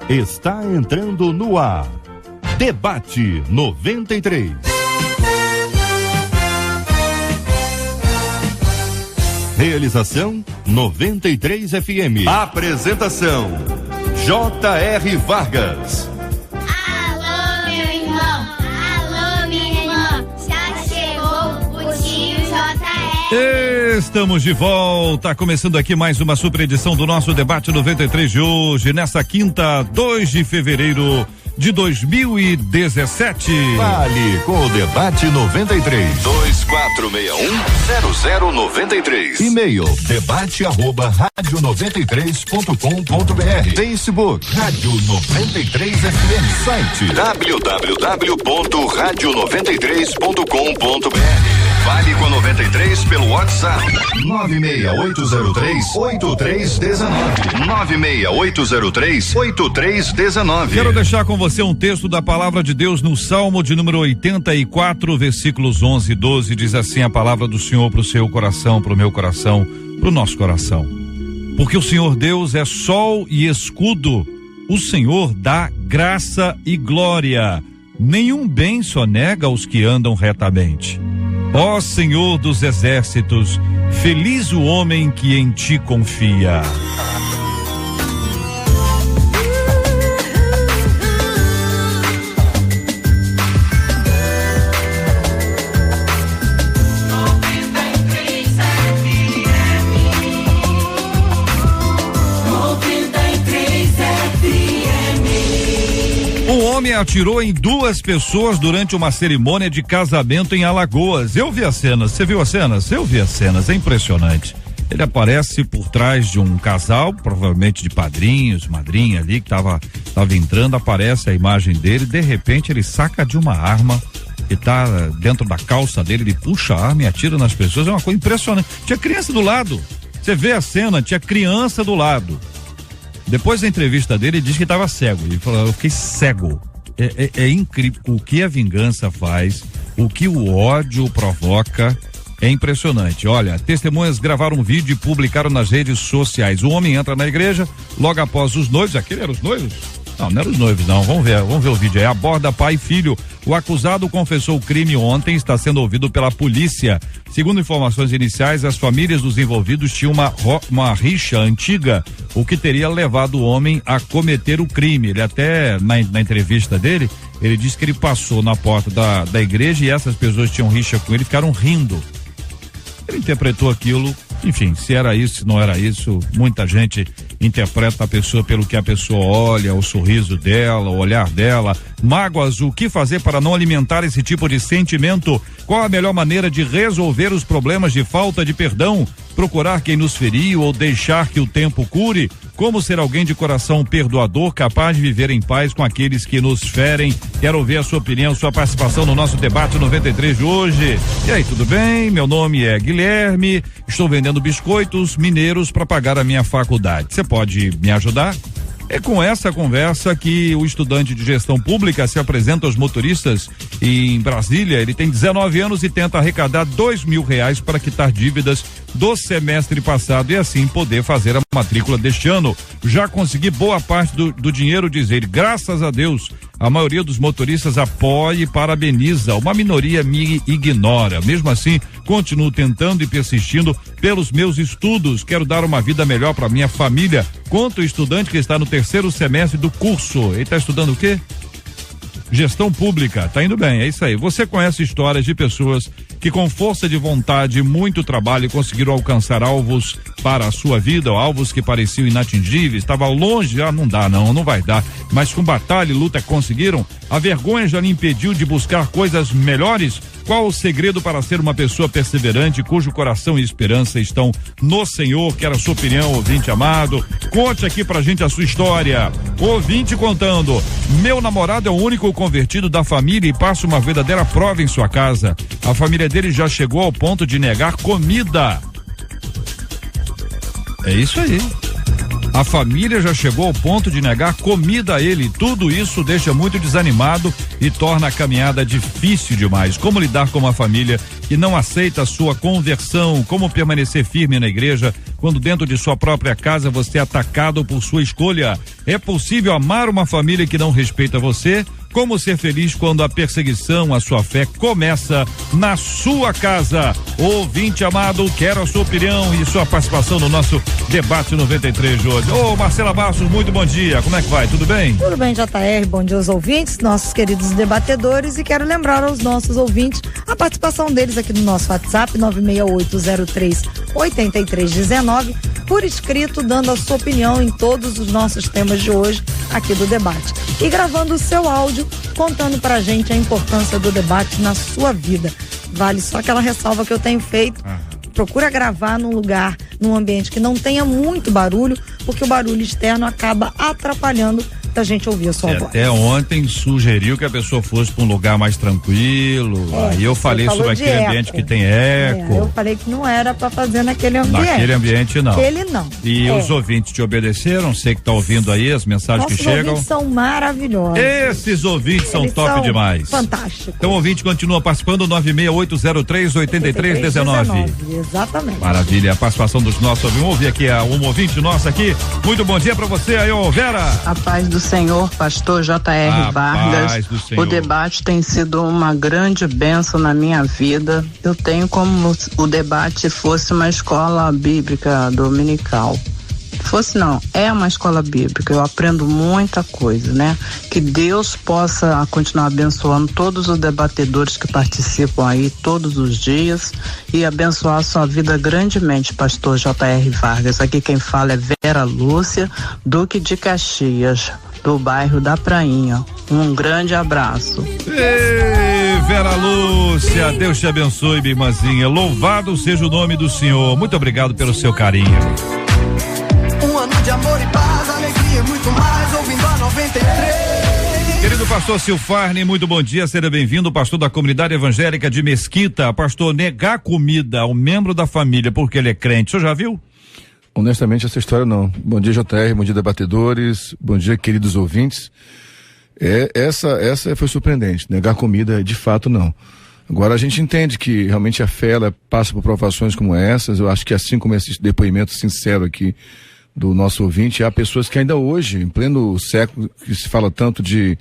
está entrando no ar. Debate 93. Realização 93 FM. Apresentação J.R. Vargas. Alô, meu irmão, alô, minha irmã, já chegou o tio J.R. Estamos de volta, começando aqui mais uma super edição do nosso Debate 93 de hoje, nesta quinta, 2 de fevereiro de 2017. Fale com o Debate 93. 2461-0093. E-mail debate@radio93.com.br. Facebook Rádio 93 FM. Site www.radio93.com.br. Fale com a 93 pelo WhatsApp 96803-8319. 96803-8319. Quero deixar com você um texto da palavra de Deus no Salmo de número 84, versículos 11 e 12. Diz assim a palavra do Senhor para o seu coração, para o meu coração, para o nosso coração. Porque o Senhor Deus é sol e escudo, o Senhor dá graça e glória. Nenhum bem sonega aos que andam retamente. Ó Senhor dos exércitos, feliz o homem que em ti confia. Um homem atirou em 2 pessoas durante uma cerimônia de casamento em Alagoas. Eu vi as cenas. Você viu as cenas? Eu vi as cenas. É impressionante. Ele aparece por trás de um casal, provavelmente de padrinhos, madrinha ali, que tava entrando. Aparece a imagem dele. De repente, ele saca de uma arma que tá dentro da calça dele. Ele puxa a arma e atira nas pessoas. É uma coisa impressionante. Tinha criança do lado. Você vê a cena, tinha criança do lado. Depois da entrevista dele, ele diz que estava cego. Ele falou: eu fiquei cego. É incrível o que a vingança faz, o que o ódio provoca. É impressionante. Olha, testemunhas gravaram um vídeo e publicaram nas redes sociais. O homem entra na igreja logo após os noivos. Aquele era os noivos? Não eram os noivos, não. Vamos ver o vídeo aí. Aborda pai e filho. O acusado confessou o crime ontem, está sendo ouvido pela polícia. Segundo informações iniciais, as famílias dos envolvidos tinham uma rixa antiga, o que teria levado o homem a cometer o crime. Ele até, na entrevista dele, ele disse que ele passou na porta da igreja e essas pessoas tinham rixa com ele, ficaram rindo. Ele interpretou aquilo, enfim, se era isso, se não era isso, muita gente interpreta a pessoa pelo que a pessoa olha, o sorriso dela, o olhar dela. Mágoas, o que fazer para não alimentar esse tipo de sentimento? Qual a melhor maneira de resolver os problemas de falta de perdão? Procurar quem nos feriu ou deixar que o tempo cure? Como ser alguém de coração perdoador, capaz de viver em paz com aqueles que nos ferem? Quero ouvir a sua opinião, sua participação no nosso debate 93 de hoje. E aí, tudo bem? Meu nome é Guilherme, estou vendendo biscoitos mineiros para pagar a minha faculdade. Você pode me ajudar? É com essa conversa que o estudante de gestão pública se apresenta aos motoristas em Brasília. Ele tem 19 anos e tenta arrecadar R$2.000 para quitar dívidas do semestre passado e assim poder fazer a matrícula deste ano. Já consegui boa parte do dinheiro, diz ele. Graças a Deus, a maioria dos motoristas apoia e parabeniza. Uma minoria me ignora. Mesmo assim, continuo tentando e persistindo pelos meus estudos. Quero dar uma vida melhor para minha família. Conta o estudante que está no 3º semestre do curso. Ele está estudando o quê? Gestão pública. Tá indo bem, é isso aí. Você conhece histórias de pessoas que com força de vontade e muito trabalho conseguiram alcançar alvos para a sua vida, ou alvos que pareciam inatingíveis, estava longe, não dá não vai dar, mas com batalha e luta conseguiram? A vergonha já lhe impediu de buscar coisas melhores? Qual o segredo para ser uma pessoa perseverante, cujo coração e esperança estão no Senhor? Quero a sua opinião, ouvinte amado. Conte aqui pra gente a sua história. Ouvinte contando: meu namorado é o único convertido da família e passa uma verdadeira prova em sua casa. A família dele já chegou ao ponto de negar comida. É isso aí. A família já chegou ao ponto de negar comida a ele. Tudo isso deixa muito desanimado e torna a caminhada difícil demais. Como lidar com uma família que não aceita a sua conversão? Como permanecer firme na igreja quando dentro de sua própria casa você é atacado por sua escolha? É possível amar uma família que não respeita você? Como ser feliz quando a perseguição à sua fé começa na sua casa? Ouvinte amado, quero a sua opinião e sua participação no nosso debate 93 de hoje. Ô, Marcela Bastos, muito bom dia. Como é que vai? Tudo bem? Tudo bem, JR. Bom dia aos ouvintes, nossos queridos debatedores, e quero lembrar aos nossos ouvintes a participação deles aqui no nosso WhatsApp 96803-8319, por escrito, dando a sua opinião em todos os nossos temas de hoje aqui do debate. E gravando o seu áudio, contando pra gente a importância do debate na sua vida. Vale só aquela ressalva que eu tenho feito. Procura gravar num lugar, num ambiente que não tenha muito barulho, porque o barulho externo acaba atrapalhando da gente ouvir a sua voz. Até ontem sugeriu que a pessoa fosse para um lugar mais tranquilo. Aí eu falei sobre aquele ambiente que tem eco. Eu falei que não era para fazer naquele ambiente. Naquele ambiente não. Ele não. E os ouvintes te obedeceram? Você que está ouvindo aí as mensagens que chegam. Os ouvintes são maravilhosos. Esses ouvintes são top demais. Fantástico. Então o ouvinte continua participando, 96803-8319. Exatamente. Maravilha, a participação dos nossos ouvintes. Vamos ouvir aqui um ouvinte nosso aqui. Muito bom dia para você aí, ô Vera. A paz do Senhor, pastor J.R. Vargas. O debate tem sido uma grande bênção na minha vida. Eu tenho como o debate fosse uma escola bíblica dominical. É uma escola bíblica, eu aprendo muita coisa, né? Que Deus possa continuar abençoando todos os debatedores que participam aí todos os dias e abençoar a sua vida grandemente, pastor J.R. Vargas. Aqui quem fala é Vera Lúcia, Duque de Caxias, do bairro da Prainha. Um grande abraço. Ei, Vera Lúcia, Deus te abençoe, minha irmãzinha. Louvado seja o nome do Senhor. Muito obrigado pelo seu carinho. Um ano de amor e paz, alegria e muito mais, ouvindo a 93. Querido pastor Silfarne, muito bom dia, seja bem-vindo, pastor da comunidade evangélica de Mesquita. Pastor, negar comida ao membro da família porque ele é crente, o senhor já viu? Honestamente, essa história não. Bom dia, JR, bom dia, debatedores, bom dia, queridos ouvintes. Essa foi surpreendente, negar comida, de fato, não. Agora, a gente entende que realmente a fé, ela passa por provações como essas. Eu acho que assim como esse depoimento sincero aqui do nosso ouvinte, há pessoas que ainda hoje, em pleno século, que se fala tanto de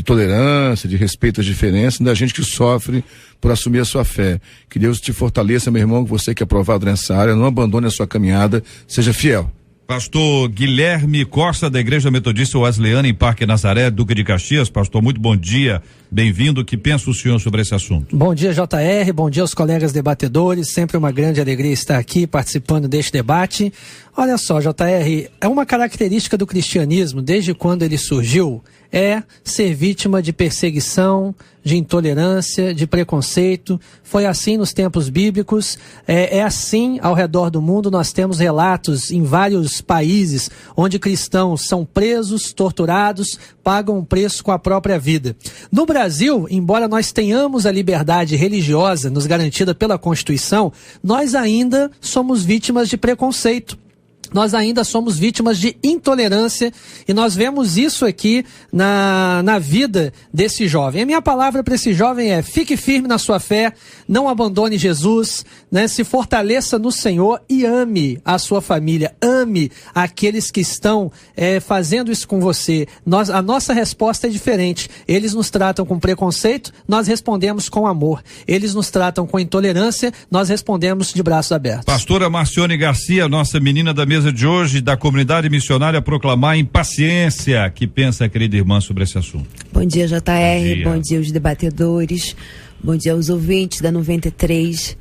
tolerância, de respeito às diferenças, da gente que sofre por assumir a sua fé. Que Deus te fortaleça, meu irmão, que você que é aprovado nessa área, não abandone a sua caminhada, seja fiel. Pastor Guilherme Costa, da Igreja Metodista Wesleyana em Parque Nazaré, Duque de Caxias. Pastor, muito bom dia, bem-vindo. O que pensa o senhor sobre esse assunto? Bom dia, JR, bom dia aos colegas debatedores, sempre uma grande alegria estar aqui participando deste debate. Olha só, JR, é uma característica do cristianismo, desde quando ele surgiu, é ser vítima de perseguição, de intolerância, de preconceito. Foi assim nos tempos bíblicos, é assim ao redor do mundo. Nós temos relatos em vários países onde cristãos são presos, torturados, pagam um preço com a própria vida. No Brasil, embora nós tenhamos a liberdade religiosa nos garantida pela Constituição, nós ainda somos vítimas de preconceito. Nós ainda somos vítimas de intolerância e nós vemos isso aqui na vida desse jovem. A minha palavra para esse jovem é: fique firme na sua fé, não abandone Jesus, né? Se fortaleça no Senhor e ame a sua família, ame aqueles que estão fazendo isso com você. A nossa resposta é diferente. Eles nos tratam com preconceito, nós respondemos com amor. Eles nos tratam com intolerância, nós respondemos de braços abertos. Pastora Marcione Garcia, nossa menina da mesa de hoje, da comunidade missionária Proclamar em Paciência. Que pensa a querida irmã sobre esse assunto? Bom dia, JR, bom dia aos debatedores, bom dia aos ouvintes da 93.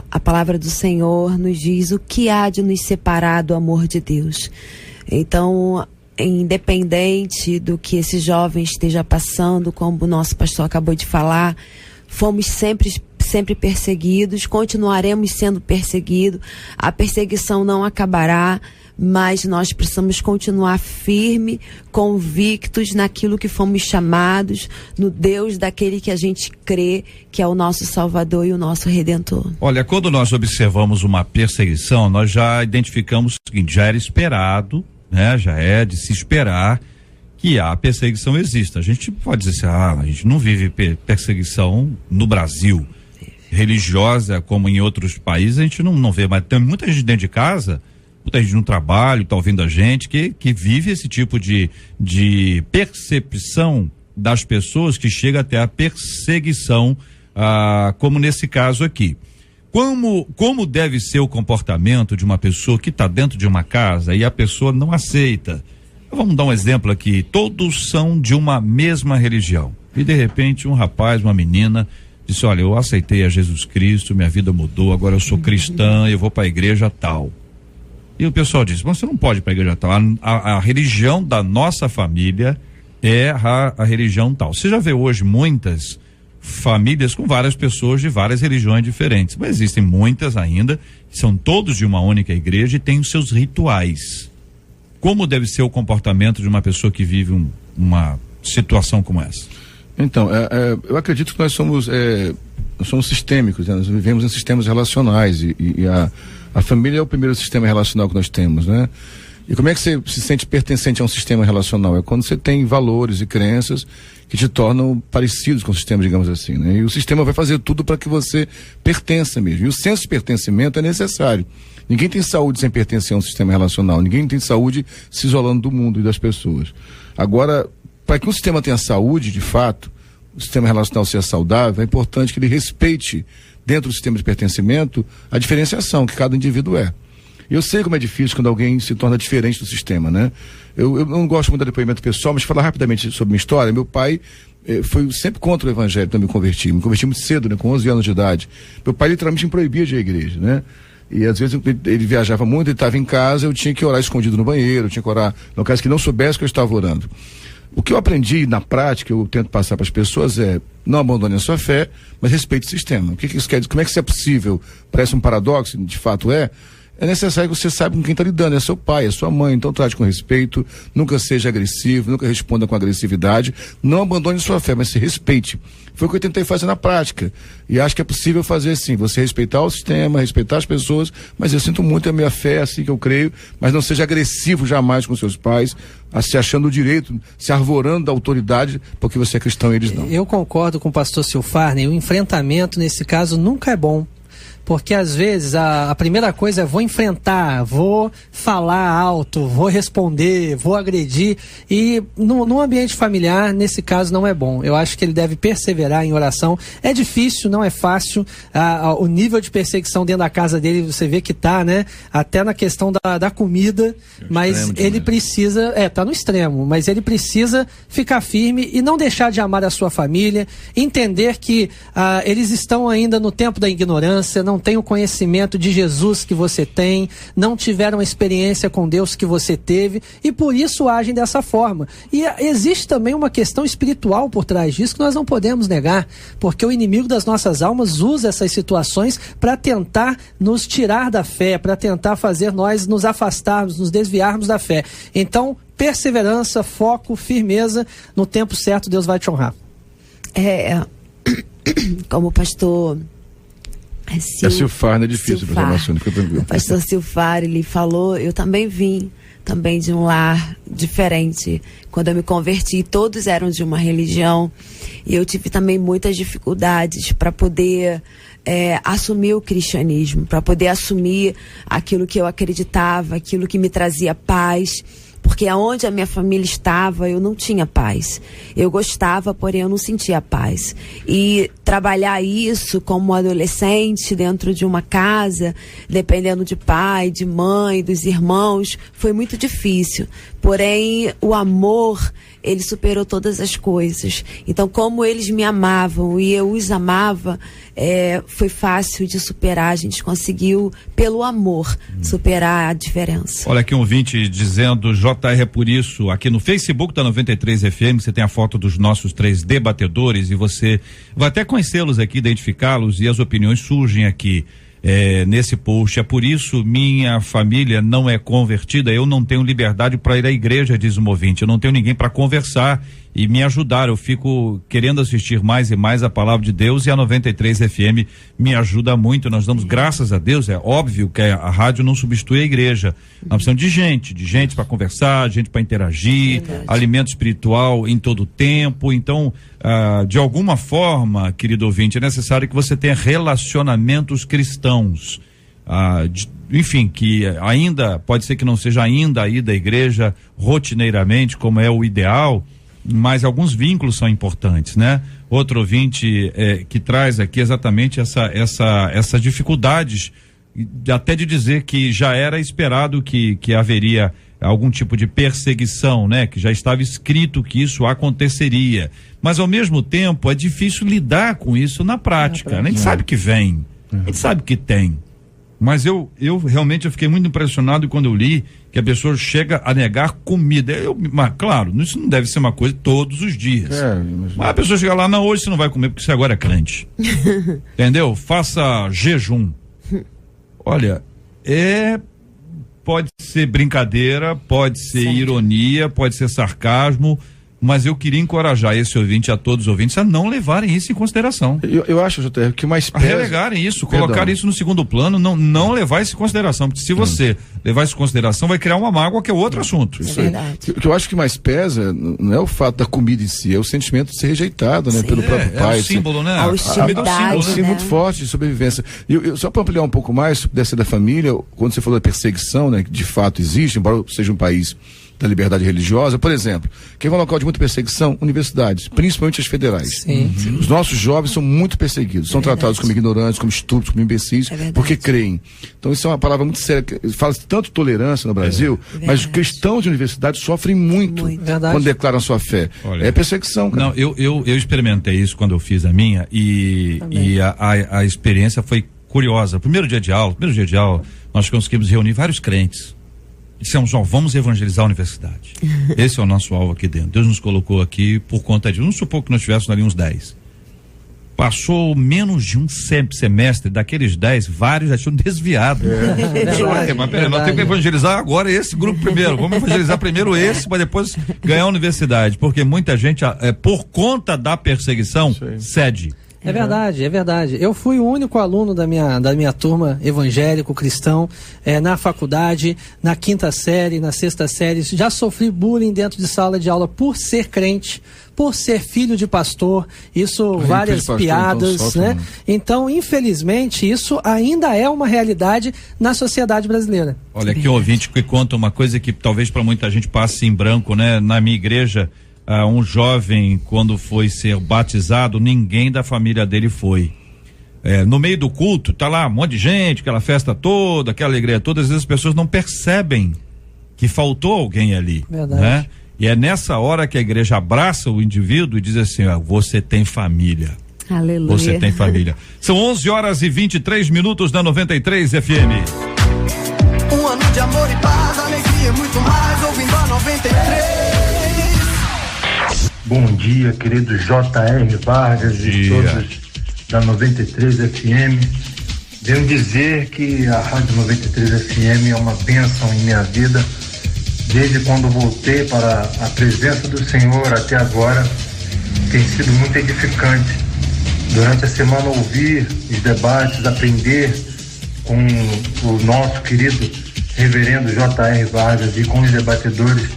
A palavra do Senhor nos diz o que há de nos separar do amor de Deus. Então, independente do que esse jovem esteja passando, como o nosso pastor acabou de falar, fomos sempre perseguidos, continuaremos sendo perseguidos, a perseguição não acabará, mas nós precisamos continuar firme, convictos naquilo que fomos chamados, no Deus daquele que a gente crê, que é o nosso Salvador e o nosso Redentor. Olha, quando nós observamos uma perseguição, nós já identificamos o seguinte: já era esperado, né? Já é de se esperar que a perseguição exista. A gente pode dizer assim, a gente não vive perseguição no Brasil, religiosa como em outros países, a gente não vê, mas tem muita gente dentro de casa, muita gente no trabalho, tá ouvindo a gente, que vive esse tipo de percepção das pessoas, que chega até a perseguição, como nesse caso aqui. Como deve ser o comportamento de uma pessoa que está dentro de uma casa e a pessoa não aceita? Vamos dar um exemplo aqui: todos são de uma mesma religião e de repente um rapaz, uma menina disse: olha, eu aceitei a Jesus Cristo, minha vida mudou, agora eu sou cristã, eu vou para a igreja tal. E o pessoal diz: mas você não pode ir para a igreja tal, a religião da nossa família é a religião tal. Você já vê hoje muitas famílias com várias pessoas de várias religiões diferentes, mas existem muitas ainda que são todos de uma única igreja e têm os seus rituais. Como deve ser o comportamento de uma pessoa que vive uma situação como essa? Então, eu acredito que nós somos sistêmicos, né? Nós vivemos em sistemas relacionais e a família é o primeiro sistema relacional que nós temos, né? E como é que você se sente pertencente a um sistema relacional? É quando você tem valores e crenças que te tornam parecidos com o sistema, digamos assim, né? E o sistema vai fazer tudo para que você pertença mesmo. E o senso de pertencimento é necessário. Ninguém tem saúde sem pertencer a um sistema relacional. Ninguém tem saúde se isolando do mundo e das pessoas. Agora, para que um sistema tenha saúde, de fato, o sistema relacional seja saudável, é importante que ele respeite, dentro do sistema de pertencimento, a diferenciação que cada indivíduo é. Eu sei como é difícil quando alguém se torna diferente do sistema, né? Eu não gosto muito do depoimento pessoal, mas falar rapidamente sobre minha história. Meu pai foi sempre contra o evangelho quando eu me converti muito cedo, né? Com 11 anos de idade. Meu pai literalmente me proibia de ir à igreja, né? E às vezes ele viajava muito, ele estava em casa, eu tinha que orar escondido no banheiro, eu tinha que orar em locais que não soubesse que eu estava orando. O que eu aprendi na prática, eu tento passar para as pessoas não abandone a sua fé, mas respeite o sistema. O que isso quer dizer? Como é que isso é possível? Parece um paradoxo, de fato é necessário que você saiba com quem está lidando, é seu pai, é sua mãe, então trate com respeito, nunca seja agressivo, nunca responda com agressividade, não abandone sua fé, mas se respeite. Foi o que eu tentei fazer na prática, e acho que é possível fazer assim, você respeitar o sistema, respeitar as pessoas, mas eu sinto muito a minha fé, é assim que eu creio, mas não seja agressivo jamais com seus pais, se achando o direito, se arvorando da autoridade, porque você é cristão e eles não. Eu concordo com o pastor Silfarney, o enfrentamento nesse caso nunca é bom. Porque às vezes a primeira coisa é vou enfrentar, vou falar alto, vou responder, vou agredir, e no ambiente familiar, nesse caso, não é bom. Eu acho que ele deve perseverar em oração. É difícil, não é fácil, o nível de perseguição dentro da casa dele, você vê que tá, né? Até na questão da comida, mas ele precisa, tá no extremo, mas ele precisa ficar firme e não deixar de amar a sua família, entender que eles estão ainda no tempo da ignorância, não tem o conhecimento de Jesus que você tem, não tiveram a experiência com Deus que você teve, e por isso agem dessa forma. E existe também uma questão espiritual por trás disso que nós não podemos negar, porque o inimigo das nossas almas usa essas situações para tentar nos tirar da fé, para tentar fazer nós nos afastarmos, nos desviarmos da fé. Então, perseverança, foco, firmeza, no tempo certo Deus vai te honrar. Como o pastor Silfarney, é difícil para falar, fica tranquilo. O pastor Silfarney, ele falou, eu também vim de um lar diferente. Quando eu me converti, todos eram de uma religião, e eu tive também muitas dificuldades para poder assumir o cristianismo, para poder assumir aquilo que eu acreditava, aquilo que me trazia paz. Porque aonde a minha família estava, eu não tinha paz. Eu gostava, porém eu não sentia paz. E trabalhar isso como adolescente dentro de uma casa, dependendo de pai, de mãe, dos irmãos, foi muito difícil. Porém, o amor, ele superou todas as coisas. Então, como eles me amavam e eu os amava, foi fácil de superar. A gente conseguiu, pelo amor, superar a diferença. Olha aqui um ouvinte dizendo: JR, é por isso, aqui no Facebook da 93 FM, você tem a foto dos nossos 3 debatedores e você vai até conhecê-los aqui, identificá-los, e as opiniões surgem aqui. nesse post. É por isso minha família não é convertida, eu não tenho liberdade para ir à igreja, diz um ouvinte, eu não tenho ninguém para conversar e me ajudar, eu fico querendo assistir mais e mais a palavra de Deus, e a 93 FM me ajuda muito. Nós damos graças a Deus, é óbvio que a rádio não substitui a igreja, nós precisamos de gente para conversar, gente para interagir, alimento espiritual em todo o tempo. Então, de alguma forma, querido ouvinte, é necessário que você tenha relacionamentos cristãos, enfim, que ainda pode ser que não seja ainda aí da igreja rotineiramente como é o ideal, mas alguns vínculos são importantes, né? Outro ouvinte que traz aqui exatamente essas dificuldades, até de dizer que já era esperado que haveria algum tipo de perseguição, né? Que já estava escrito que isso aconteceria, mas ao mesmo tempo é difícil lidar com isso na prática. A gente sabe que vem, a gente sabe que tem, mas eu realmente fiquei muito impressionado quando eu li que a pessoa chega a negar comida. Mas claro, isso não deve ser uma coisa todos os dias. Mas a pessoa chega lá, não, hoje você não vai comer porque você agora é crente. Entendeu? Faça jejum. Olha, pode ser brincadeira, pode ser ironia, pode ser sarcasmo, mas eu queria encorajar esse ouvinte, a todos os ouvintes, a não levarem isso em consideração. Eu acho, JR, que mais pesa... relegarem isso, colocar isso no segundo plano, não levar isso em consideração, porque se você levar isso em consideração, vai criar uma mágoa, que é outro assunto. Isso o que eu acho que mais pesa não é o fato da comida em si, é o sentimento de ser rejeitado, né, pelo próprio pai. É o símbolo, né? É um símbolo muito forte de sobrevivência. Só para ampliar um pouco mais, se puder ser da família, quando você falou da perseguição, né, que de fato existe, embora seja um país da liberdade religiosa, por exemplo, quem é um local de muita perseguição? Universidades, principalmente as federais. Os nossos jovens são muito perseguidos, são tratados como ignorantes, como estúpidos, como imbecis, porque creem. Então isso é uma palavra muito séria, fala-se tanto tolerância no Brasil, mas cristãos de universidade sofrem muito quando declaram sua fé. Olha, é perseguição, cara. Não, eu experimentei isso quando eu fiz a minha, e a experiência foi curiosa. Primeiro dia de aula, nós conseguimos reunir vários crentes. Dissemos, vamos evangelizar a universidade. Esse é o nosso alvo aqui dentro. Deus nos colocou aqui por conta disso. Vamos supor que nós tivéssemos ali uns 10. Passou menos de um semestre, daqueles 10, vários já tinham desviado. Mas peraí, nós temos que evangelizar agora esse grupo primeiro. Vamos evangelizar primeiro esse, para depois ganhar a universidade. Porque muita gente, por conta da perseguição, cede. É verdade, é verdade. Eu fui o único aluno da minha turma evangélico, cristão, na faculdade, na 5ª série, na 6ª série. Já sofri bullying dentro de sala de aula por ser crente, por ser filho de pastor, várias piadas, né? Então, infelizmente, isso ainda é uma realidade na sociedade brasileira. Olha, aqui o ouvinte que conta uma coisa que talvez para muita gente passe em branco, né? Na minha igreja, um jovem, quando foi ser batizado, ninguém da família dele foi. No meio do culto, tá lá um monte de gente, aquela festa toda, aquela alegria toda, às vezes as pessoas não percebem que faltou alguém ali. Verdade. Né? E é nessa hora que a igreja abraça o indivíduo e diz assim, você tem família. Aleluia. Você tem família. São 11h23 na 93 FM. Um ano de amor e paz, alegria e muito mais, ouvindo a 93. Bom dia, querido J.R. Vargas e todos da 93 FM. Venho dizer que a Rádio 93 FM é uma bênção em minha vida. Desde quando voltei para a presença do Senhor até agora, tem sido muito edificante. Durante a semana ouvir os debates, aprender com o nosso querido reverendo J.R. Vargas e com os debatedores.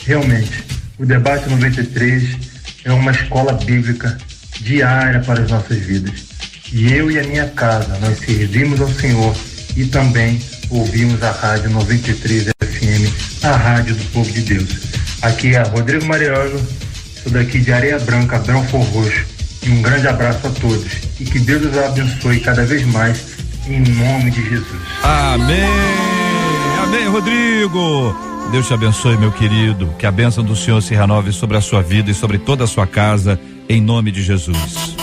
Realmente, o Debate 93 é uma escola bíblica diária para as nossas vidas. E eu e a minha casa, nós servimos ao Senhor e também ouvimos a Rádio 93 FM, a rádio do povo de Deus. Aqui é Rodrigo Mariano, sou daqui de Areia Branca, Belfort Roxo. E um grande abraço a todos. E que Deus os abençoe cada vez mais, em nome de Jesus. Amém! Amém, Rodrigo! Deus te abençoe, meu querido. Que a bênção do Senhor se renove sobre a sua vida e sobre toda a sua casa, em nome de Jesus.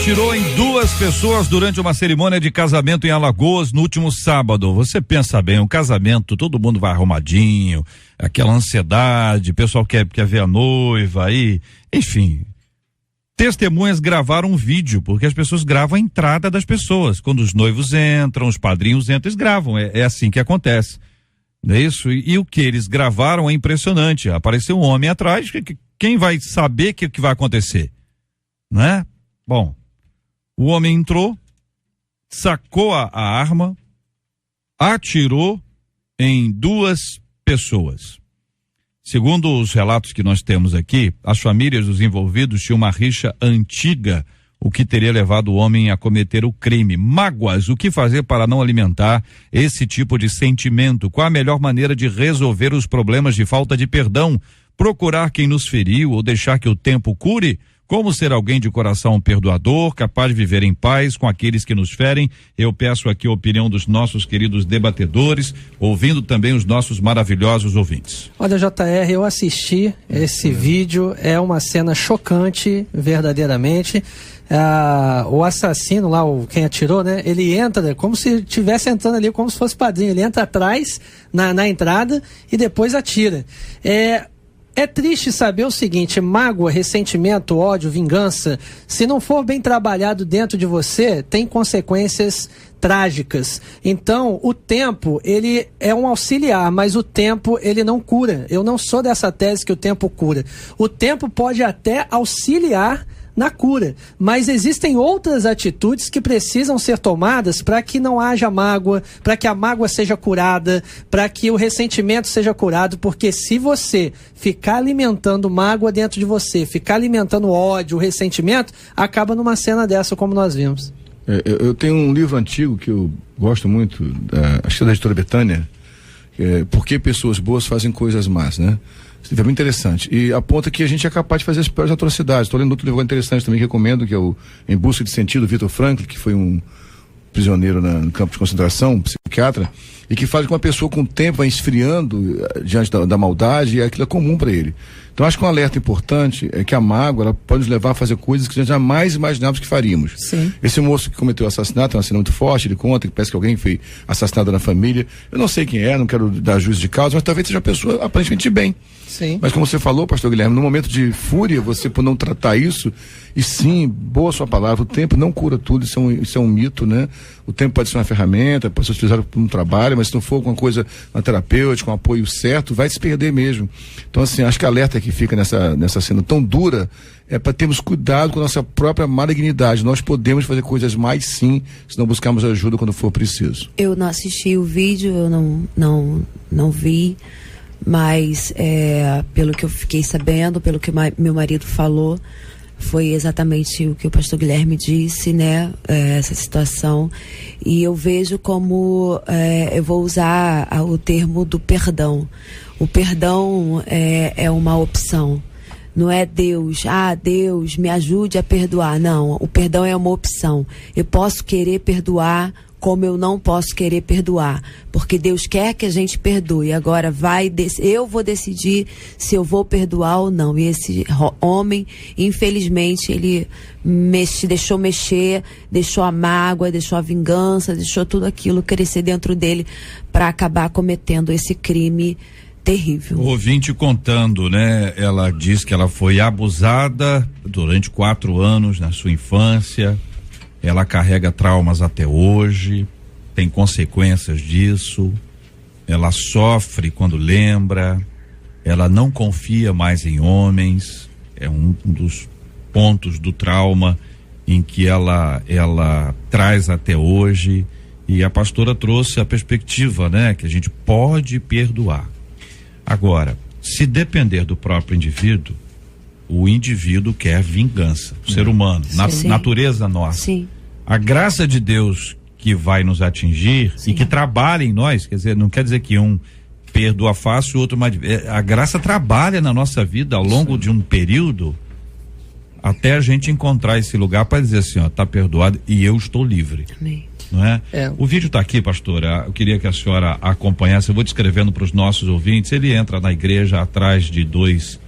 atirou em 2 pessoas durante uma cerimônia de casamento em Alagoas no último sábado. Você pensa bem, um casamento, todo mundo vai arrumadinho, aquela ansiedade, o pessoal quer ver a noiva aí, enfim. Testemunhas gravaram um vídeo, porque as pessoas gravam a entrada das pessoas. Quando os noivos entram, os padrinhos entram, eles gravam, é assim que acontece. Não é isso? E o que eles gravaram é impressionante. Apareceu um homem atrás, quem vai saber o que vai acontecer? Né? Bom, o homem entrou, sacou a arma, atirou em 2 pessoas. Segundo os relatos que nós temos aqui, as famílias dos envolvidos tinham uma rixa antiga, o que teria levado o homem a cometer o crime. Mágoas, o que fazer para não alimentar esse tipo de sentimento? Qual a melhor maneira de resolver os problemas de falta de perdão? Procurar quem nos feriu ou deixar que o tempo cure? Como ser alguém de coração perdoador, capaz de viver em paz com aqueles que nos ferem? Eu peço aqui a opinião dos nossos queridos debatedores, ouvindo também os nossos maravilhosos ouvintes. Olha, JR, eu assisti esse vídeo, é uma cena chocante, verdadeiramente. O assassino lá, quem atirou, né? Ele entra como se estivesse entrando ali, como se fosse padrinho. Ele entra atrás, na entrada, e depois atira. É triste saber o seguinte: mágoa, ressentimento, ódio, vingança, se não for bem trabalhado dentro de você, tem consequências trágicas. Então, o tempo, ele é um auxiliar, mas o tempo, ele não cura. Eu não sou dessa tese que o tempo cura. O tempo pode até auxiliar na cura, mas existem outras atitudes que precisam ser tomadas para que não haja mágoa, para que a mágoa seja curada, para que o ressentimento seja curado, porque se você ficar alimentando mágoa dentro de você, ficar alimentando ódio, ressentimento, acaba numa cena dessa como nós vimos. Eu tenho um livro antigo que eu gosto muito, acho que é da editora Betânia, Por que Pessoas Boas Fazem Coisas Más, né? Esse livro é muito interessante e aponta que a gente é capaz de fazer as piores atrocidades. Estou lendo outro livro interessante também que recomendo, que é o Em Busca de Sentido, Viktor Frankl, que foi um prisioneiro no campo de concentração, um psiquiatra, e que faz com que uma pessoa com o tempo vai esfriando diante da maldade, e aquilo é comum para ele. Então acho que um alerta importante é que a mágoa, ela pode nos levar a fazer coisas que a gente jamais imaginávamos que faríamos. Sim. Esse moço que cometeu o assassinato é uma cena muito forte, ele conta que parece que alguém foi assassinado na família. Eu não sei quem é, não quero dar juízo de causa, mas talvez seja uma pessoa aparentemente de bem. Sim. Mas como você falou, pastor Guilherme, no momento de fúria, você por não tratar isso, e sim, boa sua palavra, o tempo não cura tudo, isso é um mito, né? O tempo pode ser uma ferramenta, pode ser utilizado para um trabalho, mas se não for alguma coisa na terapêutica, com um apoio certo, vai se perder mesmo. Então assim, acho que a alerta que fica nessa cena tão dura é para termos cuidado com a nossa própria malignidade. Nós podemos fazer coisas mais sim, se não buscarmos ajuda quando for preciso. Eu não assisti o vídeo, eu não vi, mas pelo que eu fiquei sabendo, pelo que meu marido falou, foi exatamente o que o pastor Guilherme disse, né? Essa situação. E eu vejo como, eu vou usar o termo do perdão. O perdão é uma opção. Não é Deus, Deus me ajude a perdoar. Não, o perdão é uma opção. Eu posso querer perdoar, como eu não posso querer perdoar, porque Deus quer que a gente perdoe. Agora eu vou decidir se eu vou perdoar ou não. E esse homem, infelizmente, ele deixou mexer, deixou a mágoa, deixou a vingança, deixou tudo aquilo crescer dentro dele para acabar cometendo esse crime terrível. O ouvinte contando, né? Ela diz que ela foi abusada durante 4 anos na sua infância. Ela carrega traumas até hoje, tem consequências disso, ela sofre quando lembra, ela não confia mais em homens, é um dos pontos do trauma em que ela traz até hoje, e a pastora trouxe a perspectiva, né, que a gente pode perdoar. Agora, se depender do próprio indivíduo, o indivíduo quer vingança, o ser humano, natureza nossa. Sim. A graça de Deus que vai nos atingir e que trabalha em nós, quer dizer, não quer dizer que um perdoa fácil, o outro mais. A graça trabalha na nossa vida ao longo de um período até a gente encontrar esse lugar para dizer assim, ó, tá perdoado e eu estou livre. Amém. Não é? O vídeo está aqui, pastora. Eu queria que a senhora acompanhasse. Eu vou descrevendo para os nossos ouvintes. Ele entra na igreja atrás de 2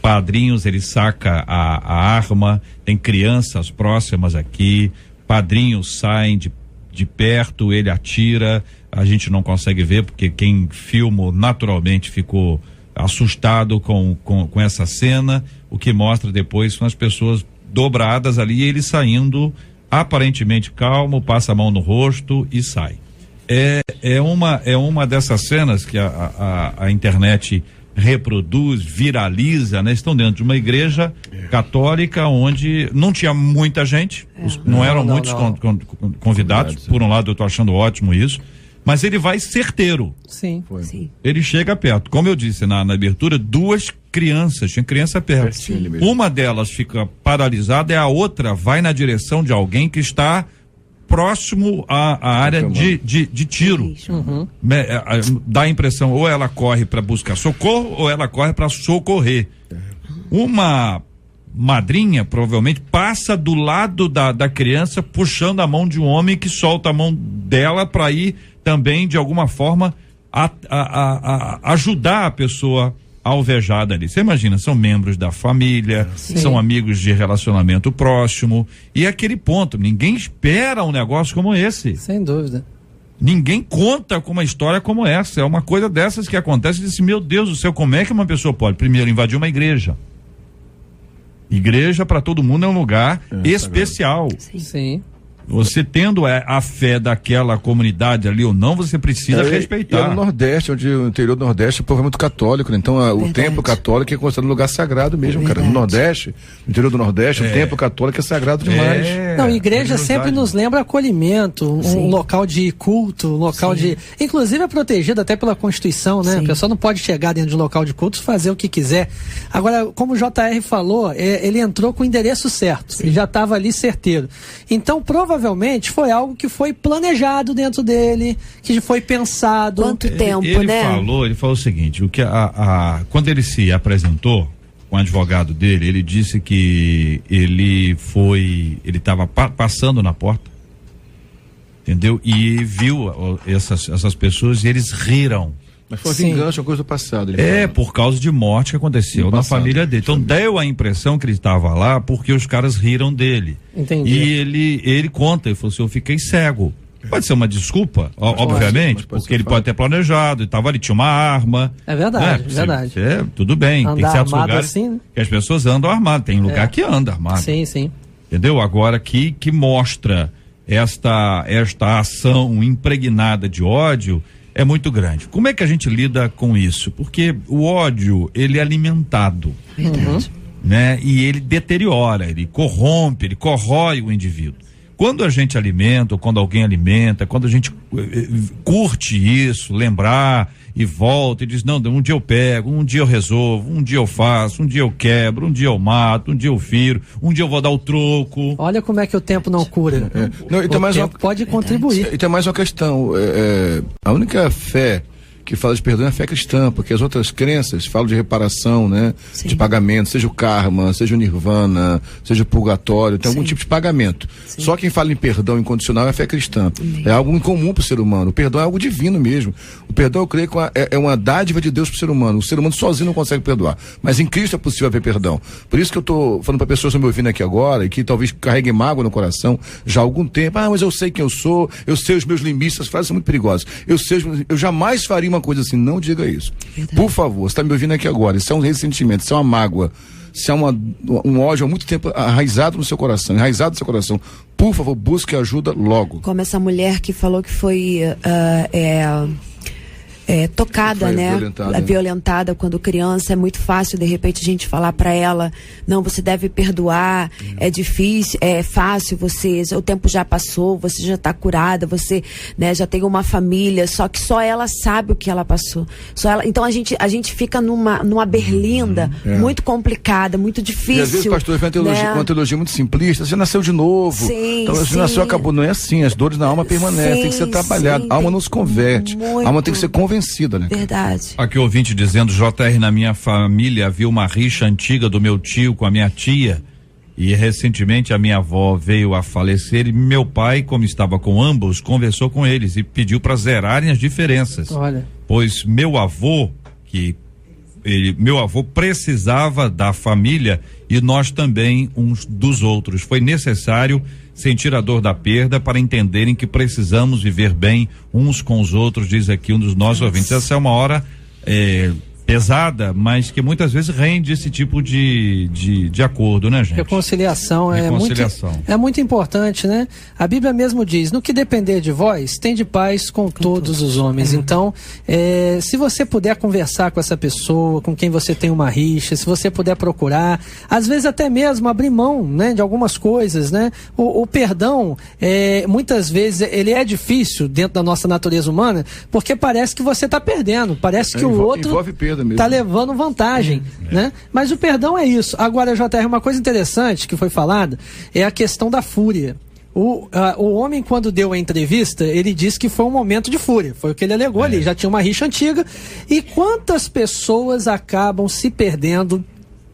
padrinhos, ele saca a arma, tem crianças próximas aqui, padrinhos saem de perto, ele atira, a gente não consegue ver porque quem filma naturalmente ficou assustado com essa cena. O que mostra depois são as pessoas dobradas ali, ele saindo aparentemente calmo, passa a mão no rosto e sai. É uma dessas cenas que a internet reproduz, viraliza, né? Estão dentro de uma igreja católica onde não tinha muita gente, não eram muitos convidados. Por um lado eu tô achando ótimo isso, mas ele vai certeiro. Sim. Ele chega perto. Como eu disse na abertura, 2 crianças, tinha criança perto. Uma delas fica paralisada e a outra vai na direção de alguém que está próximo à área de tiro. Uhum. Dá a impressão, ou ela corre para buscar socorro, ou ela corre para socorrer. Uma madrinha, provavelmente, passa do lado da criança, puxando a mão de um homem que solta a mão dela para ir também, de alguma forma, ajudar a pessoa alvejada ali. Você imagina, são membros da família, são amigos de relacionamento próximo, e aquele ponto, ninguém espera um negócio como esse. Sem dúvida. Ninguém conta com uma história como essa. É uma coisa dessas que acontece e diz, meu Deus do céu, como é que uma pessoa pode, primeiro, invadir uma igreja? Igreja para todo mundo é um lugar especial. Sim. Você tendo a fé daquela comunidade ali ou não, você precisa respeitar. E é no Nordeste, onde o interior do Nordeste o povo é muito católico, né? Então o templo católico é considerado um lugar sagrado mesmo, cara. No Nordeste, no interior do Nordeste, o templo católico é sagrado demais. Não, igreja sempre nos lembra acolhimento, um local de culto, um local de... Inclusive é protegido até pela Constituição, né? A pessoa não pode chegar dentro de um local de culto e fazer o que quiser. Agora, como o JR falou, ele entrou com o endereço certo, ele já estava ali certeiro. Então, provavelmente foi algo que foi planejado dentro dele, que foi pensado. Quanto tempo, ele falou o seguinte, quando ele se apresentou com o advogado dele, ele disse que ele estava passando na porta, entendeu? E viu essas pessoas e eles riram. Mas foi vingança, uma coisa do passado. Por causa de morte que aconteceu na família dele. Então deu a impressão que ele estava lá porque os caras riram dele. Entendi. E ele conta, ele falou assim, eu fiquei cego. Pode ser uma desculpa, obviamente, porque ele pode ter planejado, ele estava ali, tinha uma arma. É verdade, verdade. Tudo bem, tem certos lugares assim, que as pessoas andam armadas, tem lugar que anda armado. Sim. Entendeu? Agora que mostra esta ação impregnada de ódio é muito grande. Como é que a gente lida com isso? Porque o ódio, ele é alimentado. Verdade. Né? E ele deteriora, ele corrompe, ele corrói o indivíduo. Quando a gente alimenta, ou quando alguém alimenta, quando a gente curte isso, lembrar e volta e diz, não, um dia eu pego, um dia eu resolvo, um dia eu faço, um dia eu quebro, um dia eu mato, um dia eu firo, um dia eu vou dar o troco. Olha como é que o tempo não cura. Não, e tem mais tempo pode contribuir. E tem mais uma questão, a única fé que fala de perdão é a fé cristã, porque as outras crenças falam de reparação, né? De pagamento, seja o karma, seja o nirvana, seja o purgatório, tem algum tipo de pagamento. Só quem fala em perdão incondicional é a fé cristã. É algo incomum para o ser humano. O perdão é algo divino mesmo. O perdão, eu creio que é uma dádiva de Deus para o ser humano. O ser humano sozinho não consegue perdoar. Mas em Cristo é possível haver perdão. Por isso que eu estou falando para pessoas que estão me ouvindo aqui agora e que talvez carreguem mágoa no coração já há algum tempo. Mas eu sei quem eu sou, eu sei os meus limites. As frases são muito perigosas. Eu jamais faria uma coisa assim, não diga isso. Verdade. Por favor, você está me ouvindo aqui agora, isso é um ressentimento, isso é uma mágoa, isso é um ódio há muito tempo enraizado no seu coração, por favor, busque ajuda logo. Como essa mulher que falou que foi tocada, né? Violentada quando criança, é muito fácil de repente a gente falar para ela, não, você deve perdoar, é difícil, é fácil, o tempo já passou, você já está curada, você, né, já tem uma família, só que só ela sabe o que ela passou. Então a gente fica numa berlinda muito complicada, muito difícil. E às vezes o pastor vem uma teologia muito simplista, você nasceu de novo, então você nasceu, acabou, não é assim, as dores na alma permanecem, tem que ser trabalhado, a alma não se converte, a alma tem que ser convencida, né? Verdade. Aqui ouvinte dizendo, JR, na minha família havia uma rixa antiga do meu tio com a minha tia e recentemente a minha avó veio a falecer e meu pai, como estava com ambos, conversou com eles e pediu para zerarem as diferenças. Olha. Pois meu avô, que meu avô precisava da família e nós também uns dos outros. Foi necessário sentir a dor da perda para entenderem que precisamos viver bem uns com os outros, diz aqui um dos nossos ouvintes. Essa é uma hora pesada, mas que muitas vezes rende esse tipo de acordo, né, gente? Reconciliação é muito importante, né? A Bíblia mesmo diz: no que depender de vós, tende paz com todos os homens. Então, se você puder conversar com essa pessoa, com quem você tem uma rixa, se você puder procurar, às vezes até mesmo abrir mão, né, de algumas coisas, né? O perdão, muitas vezes, ele é difícil dentro da nossa natureza humana, porque parece que você está perdendo, parece que o outro tá levando vantagem, né? Mas o perdão é isso. Agora, JR, uma coisa interessante que foi falada é a questão da fúria. O homem, quando deu a entrevista, ele disse que foi um momento de fúria. Foi o que ele alegou ali. Já tinha uma rixa antiga. E quantas pessoas acabam se perdendo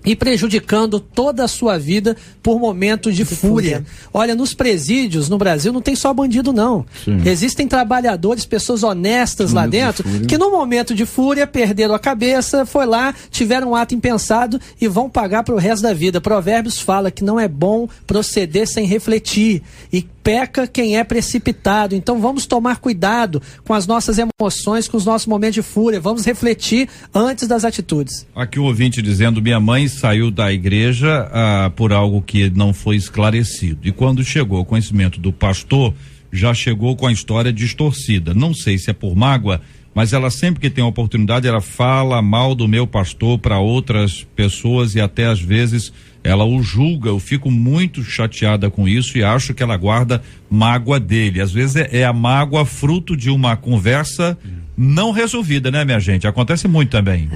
e prejudicando toda a sua vida por momentos de fúria. Olha, nos presídios no Brasil não tem só bandido, não. Sim. Existem trabalhadores, pessoas honestas lá dentro, que no momento de fúria perderam a cabeça, foi lá, tiveram um ato impensado e vão pagar pro resto da vida. Provérbios fala que não é bom proceder sem refletir, e peca quem é precipitado. Então vamos tomar cuidado com as nossas emoções, com os nossos momentos de fúria. Vamos refletir antes das atitudes. Aqui o ouvinte dizendo: minha mãe saiu da igreja por algo que não foi esclarecido, e quando chegou ao conhecimento do pastor, já chegou com a história distorcida. Não sei se é por mágoa, mas ela sempre que tem a oportunidade, ela fala mal do meu pastor para outras pessoas e até às vezes ela o julga. Eu fico muito chateada com isso e acho que ela guarda mágoa dele. Às vezes é a mágoa fruto de uma conversa não resolvida, né, minha gente? Acontece muito também.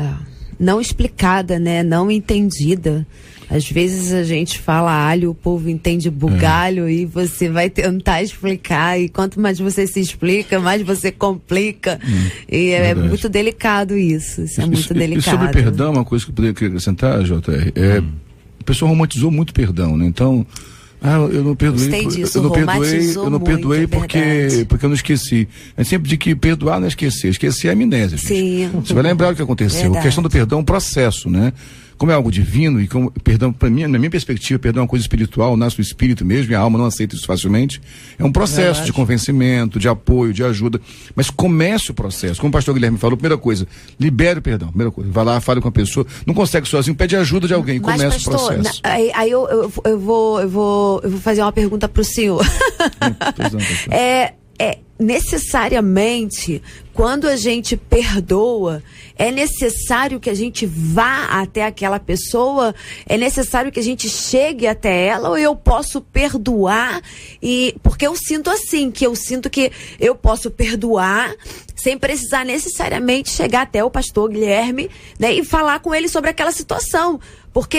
Não explicada, né? Não entendida. Às vezes a gente fala alho, o povo entende bugalho, e você vai tentar explicar, e quanto mais você se explica, mais você complica. E é muito delicado isso. Isso é muito delicado. E sobre perdão, uma coisa que eu poderia acrescentar, JR, a pessoa romantizou muito perdão, né? Então, eu não perdoei. Eu não perdoei porque eu não esqueci. É sempre de que perdoar não é esquecer. Esquecer é amnésia. Sim. Você vai lembrar o que aconteceu. Verdade. A questão do perdão é um processo, né? Como é algo divino, e como perdão, para mim, na minha perspectiva, perdão é uma coisa espiritual, nasce do espírito mesmo, e a alma não aceita isso facilmente. É um processo de convencimento, de apoio, de ajuda. Mas comece o processo. Como o pastor Guilherme falou, primeira coisa, libere o perdão. Primeira coisa, vai lá, fale com a pessoa. Não consegue sozinho, pede ajuda de alguém. Mas, comece pastor, o processo. Aí eu vou fazer uma pergunta pro senhor. Necessariamente, quando a gente perdoa, é necessário que a gente vá até aquela pessoa? É necessário que a gente chegue até ela? Ou eu posso perdoar? Porque eu sinto assim, que eu posso perdoar sem precisar necessariamente chegar até o pastor Guilherme, né, e falar com ele sobre aquela situação. Porque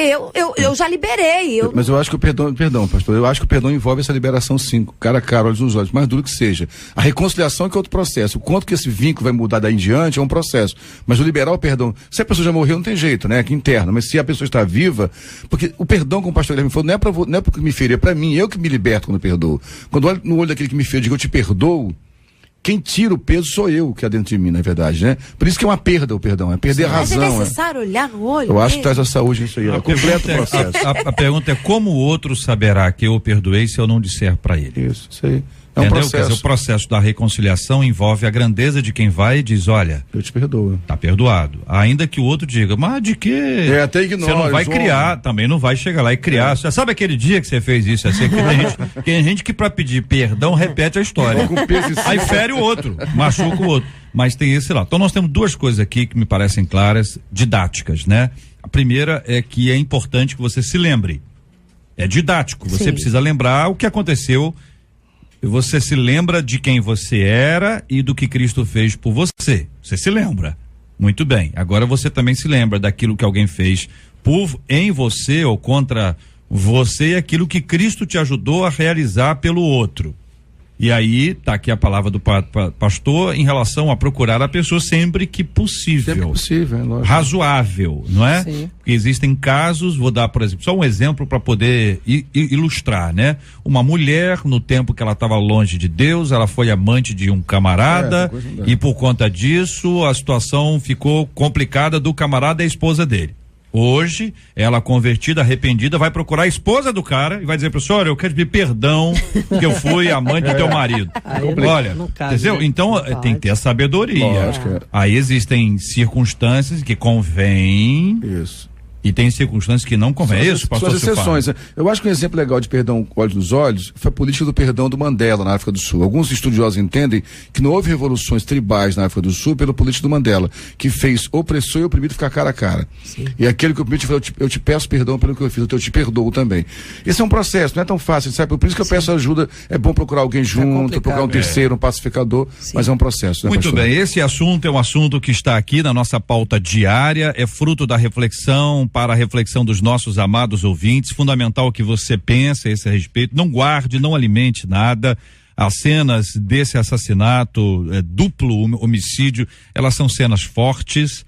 eu já liberei. Mas eu acho que o perdão, pastor, eu acho que o perdão envolve essa liberação, sim, cara a cara, olhos nos olhos, mais duro que seja. A reconciliação é que é outro processo. O quanto que esse vínculo vai mudar daí em diante é um processo. Mas o liberar o perdão, se a pessoa já morreu, não tem jeito, né? Aqui interno. Mas se a pessoa está viva, porque o perdão, como o pastor Guilherme falou, não é porque me ferir, é pra mim, eu que me liberto quando eu perdoo. Quando eu olho no olho daquele que me feriu, eu digo, eu te perdoo, quem tira o peso sou eu, que é dentro de mim, na verdade, né? Por isso que é uma perda o perdão, é perder a razão. Mas é necessário olhar no olho. Eu acho que traz a saúde isso aí, completa o processo. A pergunta é: como o outro saberá que eu perdoei se eu não disser para ele? Isso aí. É um processo. Quer dizer, o processo da reconciliação envolve a grandeza de quem vai e diz: olha, eu te perdoo. Tá perdoado. Ainda que o outro diga: mas de quê? Até ignora. Você não vai criar, também não vai chegar lá e criar. Você sabe aquele dia que você fez isso? Assim, tem gente que pra pedir perdão repete a história. Aí fere o outro, machuca o outro. Mas tem esse lá. Então nós temos duas coisas aqui que me parecem claras, didáticas, né? A primeira é que é importante que você se lembre. É didático. Você precisa lembrar o que aconteceu. Você se lembra de quem você era e do que Cristo fez por você. Você se lembra. Muito bem. Agora você também se lembra daquilo que alguém fez em você ou contra você, e aquilo que Cristo te ajudou a realizar pelo outro. E aí tá aqui a palavra do pastor em relação a procurar a pessoa sempre que possível. Sempre possível, é lógico. Razoável, não é? Sim. Porque existem casos, vou dar, por exemplo, só um exemplo para poder ilustrar, né? Uma mulher, no tempo que ela estava longe de Deus, ela foi amante de um camarada e por conta disso a situação ficou complicada do camarada e a esposa dele. Hoje, ela convertida, arrependida, vai procurar a esposa do cara e vai dizer pro senhor, eu quero pedir perdão que eu fui amante do teu marido. Olha, entendeu? Né? Então, tem que ter a sabedoria. Lógico. Aí existem circunstâncias que convém. Isso. E tem circunstâncias que não convém. É isso, pastor? São exceções. Eu acho que um exemplo legal de perdão olhos nos olhos foi a política do perdão do Mandela na África do Sul. Alguns estudiosos entendem que não houve revoluções tribais na África do Sul pela política do Mandela, que fez opressor e oprimido ficar cara a cara. Sim. E aquele que oprimido falou, eu te peço perdão pelo que eu fiz, eu te perdoo também. Esse é um processo, não é tão fácil, sabe? Por isso que eu peço ajuda, é bom procurar alguém junto, procurar um terceiro, um pacificador, mas é um processo. Né, muito bem, esse assunto é um assunto que está aqui na nossa pauta diária, é fruto da reflexão, para a reflexão dos nossos amados ouvintes, fundamental que você pense a esse respeito, não guarde, não alimente nada. As cenas desse assassinato, duplo homicídio, elas são cenas fortes.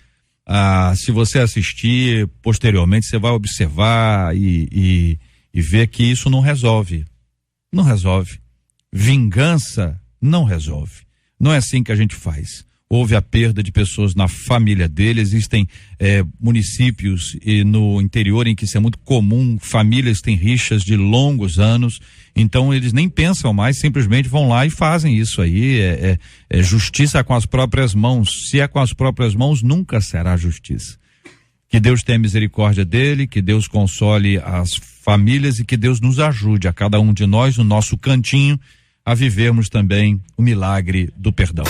Se você assistir posteriormente, você vai observar e ver que isso não resolve. Não resolve. Vingança não resolve. Não é assim que a gente faz. Houve a perda de pessoas na família dele, existem municípios no interior em que isso é muito comum, famílias têm rixas de longos anos, então eles nem pensam mais, simplesmente vão lá e fazem isso aí, é justiça com as próprias mãos. Se é com as próprias mãos, nunca será justiça. Que Deus tenha misericórdia dele, que Deus console as famílias e que Deus nos ajude, a cada um de nós, no nosso cantinho, a vivermos também o milagre do perdão.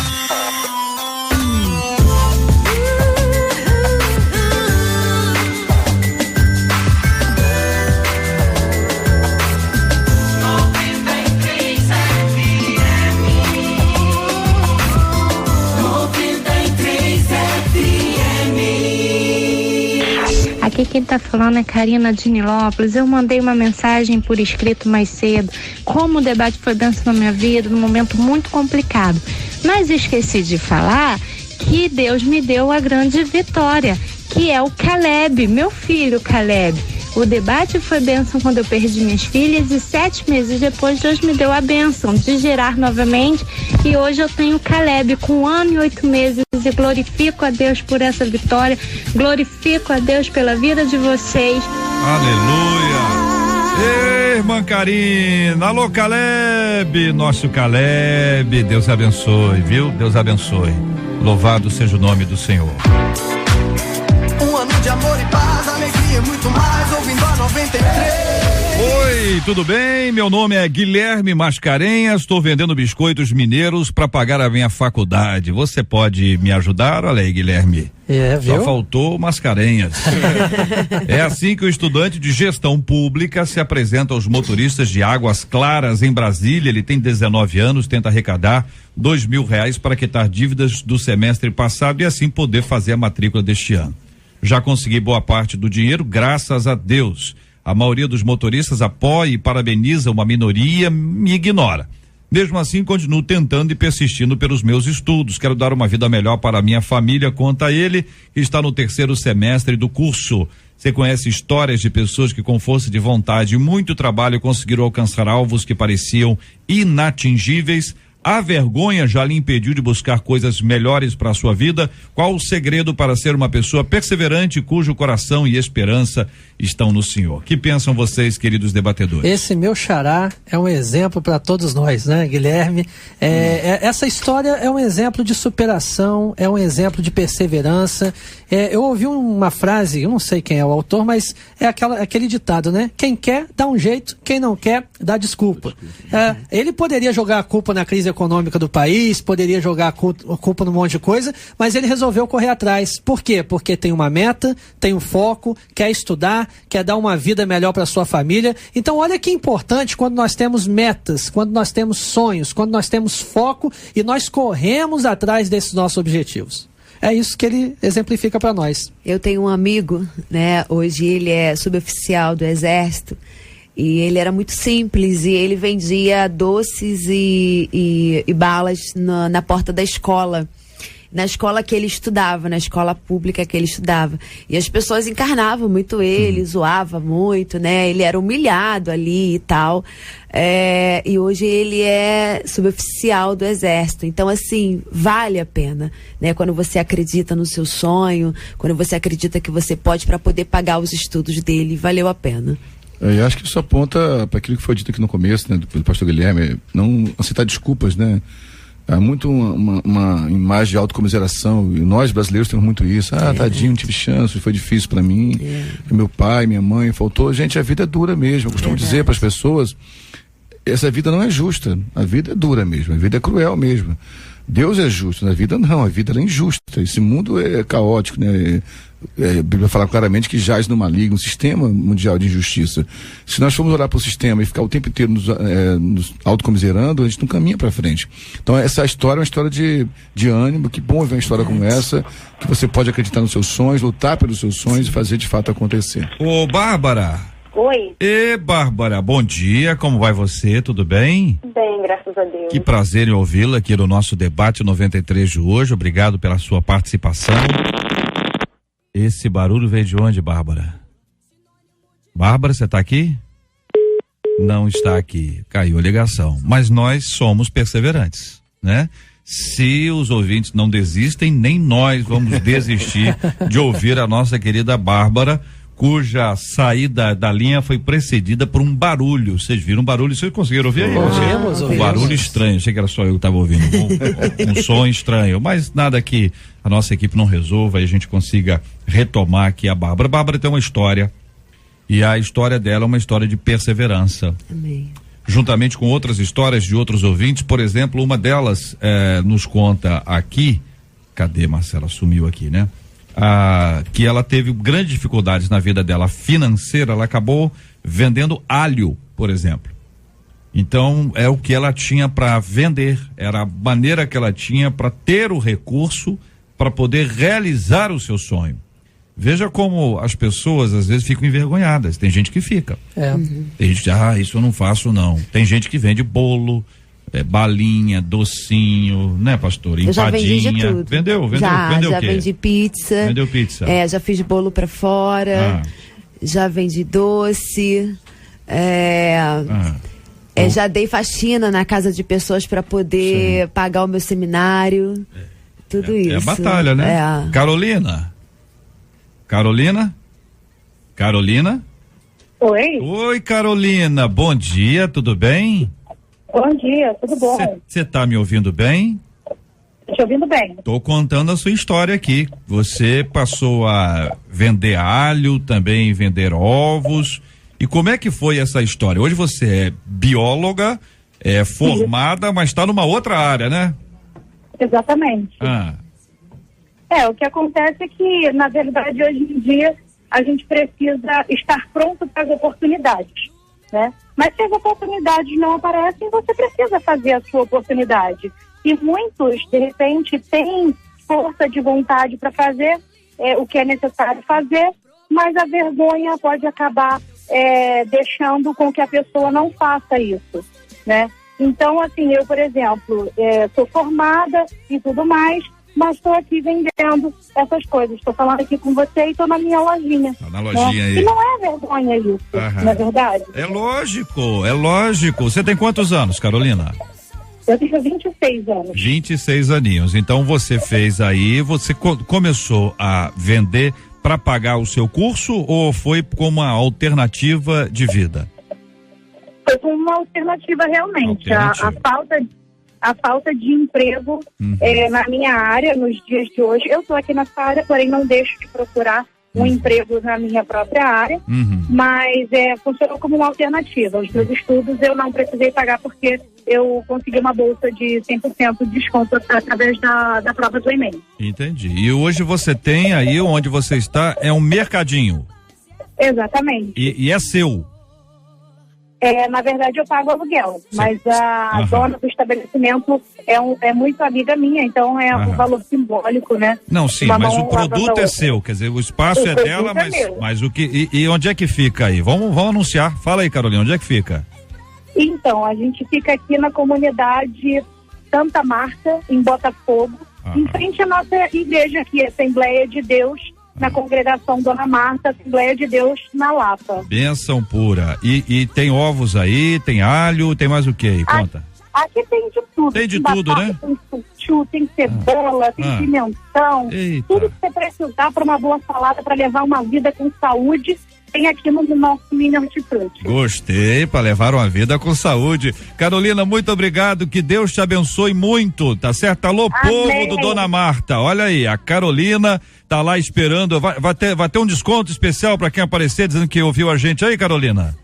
Aqui quem tá falando é Karina de Nilópolis. Eu mandei uma mensagem por escrito mais cedo, como o debate foi bênção na minha vida, num momento muito complicado. Mas esqueci de falar que Deus me deu a grande vitória, que é o Caleb, meu filho Caleb. O debate foi bênção quando eu perdi minhas filhas e 7 meses depois Deus me deu a bênção de gerar novamente e hoje eu tenho Caleb com 1 ano e 8 meses e glorifico a Deus por essa vitória, glorifico a Deus pela vida de vocês. Aleluia! Ei, irmã Karina, alô Caleb, nosso Caleb, Deus abençoe, viu? Deus abençoe. Louvado seja o nome do Senhor. Um ano de amor e paz, alegria e muito mais, ouvindo a 93. Oi, tudo bem? Meu nome é Guilherme Mascarenhas, estou vendendo biscoitos mineiros para pagar a minha faculdade. Você pode me ajudar? Olha aí, Guilherme. Viu? Só faltou Mascarenhas. É assim que o estudante de gestão pública se apresenta aos motoristas de Águas Claras em Brasília. Ele tem 19 anos, tenta arrecadar R$2.000 para quitar dívidas do semestre passado e assim poder fazer a matrícula deste ano. Já consegui boa parte do dinheiro, graças a Deus. A maioria dos motoristas apoia e parabeniza, uma minoria me ignora. Mesmo assim, continuo tentando e persistindo pelos meus estudos. Quero dar uma vida melhor para a minha família, conta ele, que está no 3º semestre do curso. Você conhece histórias de pessoas que, com força de vontade e muito trabalho, conseguiram alcançar alvos que pareciam inatingíveis? A vergonha já lhe impediu de buscar coisas melhores para a sua vida? Qual o segredo para ser uma pessoa perseverante cujo coração e esperança estão no Senhor? Que pensam vocês, queridos debatedores? Esse meu xará é um exemplo para todos nós, né, Guilherme? Essa história é um exemplo de superação, é um exemplo de perseverança. Eu ouvi uma frase, eu não sei quem é o autor, mas é aquele ditado, né? Quem quer, dá um jeito, quem não quer, dá desculpa. Ele poderia jogar a culpa na crise econômica do país, poderia jogar a culpa num monte de coisa, mas ele resolveu correr atrás. Por quê? Porque tem uma meta, tem um foco, quer estudar, quer dar uma vida melhor para sua família. Então olha que importante quando nós temos metas, quando nós temos sonhos, quando nós temos foco e nós corremos atrás desses nossos objetivos. É isso que ele exemplifica para nós. Eu tenho um amigo, né? Hoje ele é suboficial do Exército E ele era muito simples e ele vendia doces e balas na porta da escola. Na escola que ele estudava, na escola pública que ele estudava. E as pessoas encarnavam muito ele, zoava muito, né? Ele era humilhado ali e tal. E hoje ele é suboficial do Exército. Então, assim, vale a pena, né? Quando você acredita no seu sonho, quando você acredita que você pode para poder pagar os estudos dele, valeu a pena. Eu acho que isso aponta para aquilo que foi dito aqui no começo, né? Do pastor Guilherme, não aceitar desculpas, né? Há muito uma imagem de autocomiseração, e nós brasileiros temos muito isso. Tadinho, não tive chance, foi difícil para mim, meu pai, minha mãe, faltou. Gente, a vida é dura mesmo. Eu costumo dizer para as pessoas, essa vida não é justa, a vida é dura mesmo, a vida é cruel mesmo. Deus é justo, na vida não, a vida é injusta. Esse mundo é caótico, né? A Bíblia fala claramente que jaz no maligno, um sistema mundial de injustiça. Se nós formos olhar para o sistema e ficar o tempo inteiro nos autocomiserando, a gente não caminha para frente. Então essa história é uma história de ânimo. Que bom ver uma história como essa, que você pode acreditar nos seus sonhos, lutar pelos seus sonhos e fazer de fato acontecer. Ô, Bárbara. Oi. Bárbara, bom dia, como vai você? Tudo bem? Bem, graças a Deus. Que prazer em ouvi-la aqui no nosso debate 93 de hoje. Obrigado pela sua participação. Esse barulho veio de onde, Bárbara? Bárbara, você está aqui? Não está aqui, caiu a ligação. Mas nós somos perseverantes, né? Se os ouvintes não desistem, nem nós vamos desistir de ouvir a nossa querida Bárbara, cuja saída da linha foi precedida por um barulho. Vocês viram um barulho? Vocês conseguiram ouvir aí? Ouvimos. Um barulho estranho. Achei que era só eu que estava ouvindo. Um som estranho. Mas nada que a nossa equipe não resolva e a gente consiga retomar aqui a Bárbara. A Bárbara tem uma história. E a história dela é uma história de perseverança. Amém. Juntamente com outras histórias de outros ouvintes. Por exemplo, uma delas nos conta aqui. Cadê, Marcela? Sumiu aqui, né? Que ela teve grandes dificuldades na vida dela financeira, ela acabou vendendo alho, por exemplo. Então, é o que ela tinha para vender, era a maneira que ela tinha para ter o recurso para poder realizar o seu sonho. Veja como as pessoas às vezes ficam envergonhadas, tem gente que fica. Tem gente que isso eu não faço não. Tem gente que vende bolo, balinha, docinho, né, pastor? Empadinha. Eu já vendi de tudo. Vendeu Já o quê? vendi pizza. Vendeu pizza. Já fiz bolo pra fora. Já vendi doce. Já dei faxina na casa de pessoas para poder pagar o meu seminário. Tudo isso. É batalha, né? Carolina? Oi. Oi, Carolina. Bom dia, tudo bem? Bom dia, tudo bom? Você tá me ouvindo bem? Te ouvindo bem. Tô contando a sua história aqui. Você passou a vender alho, também vender ovos. E como é que foi essa história? Hoje você é bióloga, é formada, mas está numa outra área, né? Exatamente. O que acontece é que, na verdade, hoje em dia, a gente precisa estar pronto para as oportunidades, né? Mas se as oportunidades não aparecem, você precisa fazer a sua oportunidade. E muitos, de repente, têm força de vontade para fazer o que é necessário fazer, mas a vergonha pode acabar deixando com que a pessoa não faça isso, né? Então, assim, eu, por exemplo, sou formada e tudo mais, mas estou aqui vendendo essas coisas. Estou falando aqui com você e estou na minha lojinha. Na lojinha aí. E não é vergonha isso, não é verdade? É lógico. Você tem quantos anos, Carolina? Eu tenho 26 anos. 26 aninhos. Então você fez aí, você começou a vender para pagar o seu curso ou foi como uma alternativa de vida? Foi como uma alternativa realmente. A falta de emprego na minha área, nos dias de hoje. Eu estou aqui nessa área, porém não deixo de procurar um emprego na minha própria área, mas funcionou como uma alternativa. Os meus estudos eu não precisei pagar porque eu consegui uma bolsa de 100% de desconto através da prova do Enem. Entendi. E hoje você tem aí, onde você está, é um mercadinho. Exatamente. E é seu? Na verdade, eu pago aluguel, mas a dona do estabelecimento é muito amiga minha, então é um valor simbólico, né? Não, sim, mas o produto é seu, quer dizer, o espaço é dela, mas o que e onde é que fica aí? Vamos anunciar. Fala aí, Carolina, onde é que fica? Então, a gente fica aqui na comunidade Santa Marta, em Botafogo, em frente à nossa igreja aqui, Assembleia de Deus, na congregação Dona Marta, Assembleia de Deus, na Lapa. Bênção pura. E tem ovos aí, tem alho, tem mais o que aí? Conta. Aqui tem de tudo. Tem de tudo, né? Tem chuchu, tem cebola, tem pimentão. Eita. Tudo que você precisar para uma boa salada, para levar uma vida com saúde, tem aqui no nosso mini hortifruti. Gostei, para levar uma vida com saúde. Carolina, muito obrigado, que Deus te abençoe muito, tá certo? Alô, povo do Dona Marta, olha aí, a Carolina tá lá esperando, vai ter um desconto especial para quem aparecer dizendo que ouviu a gente aí, Carolina?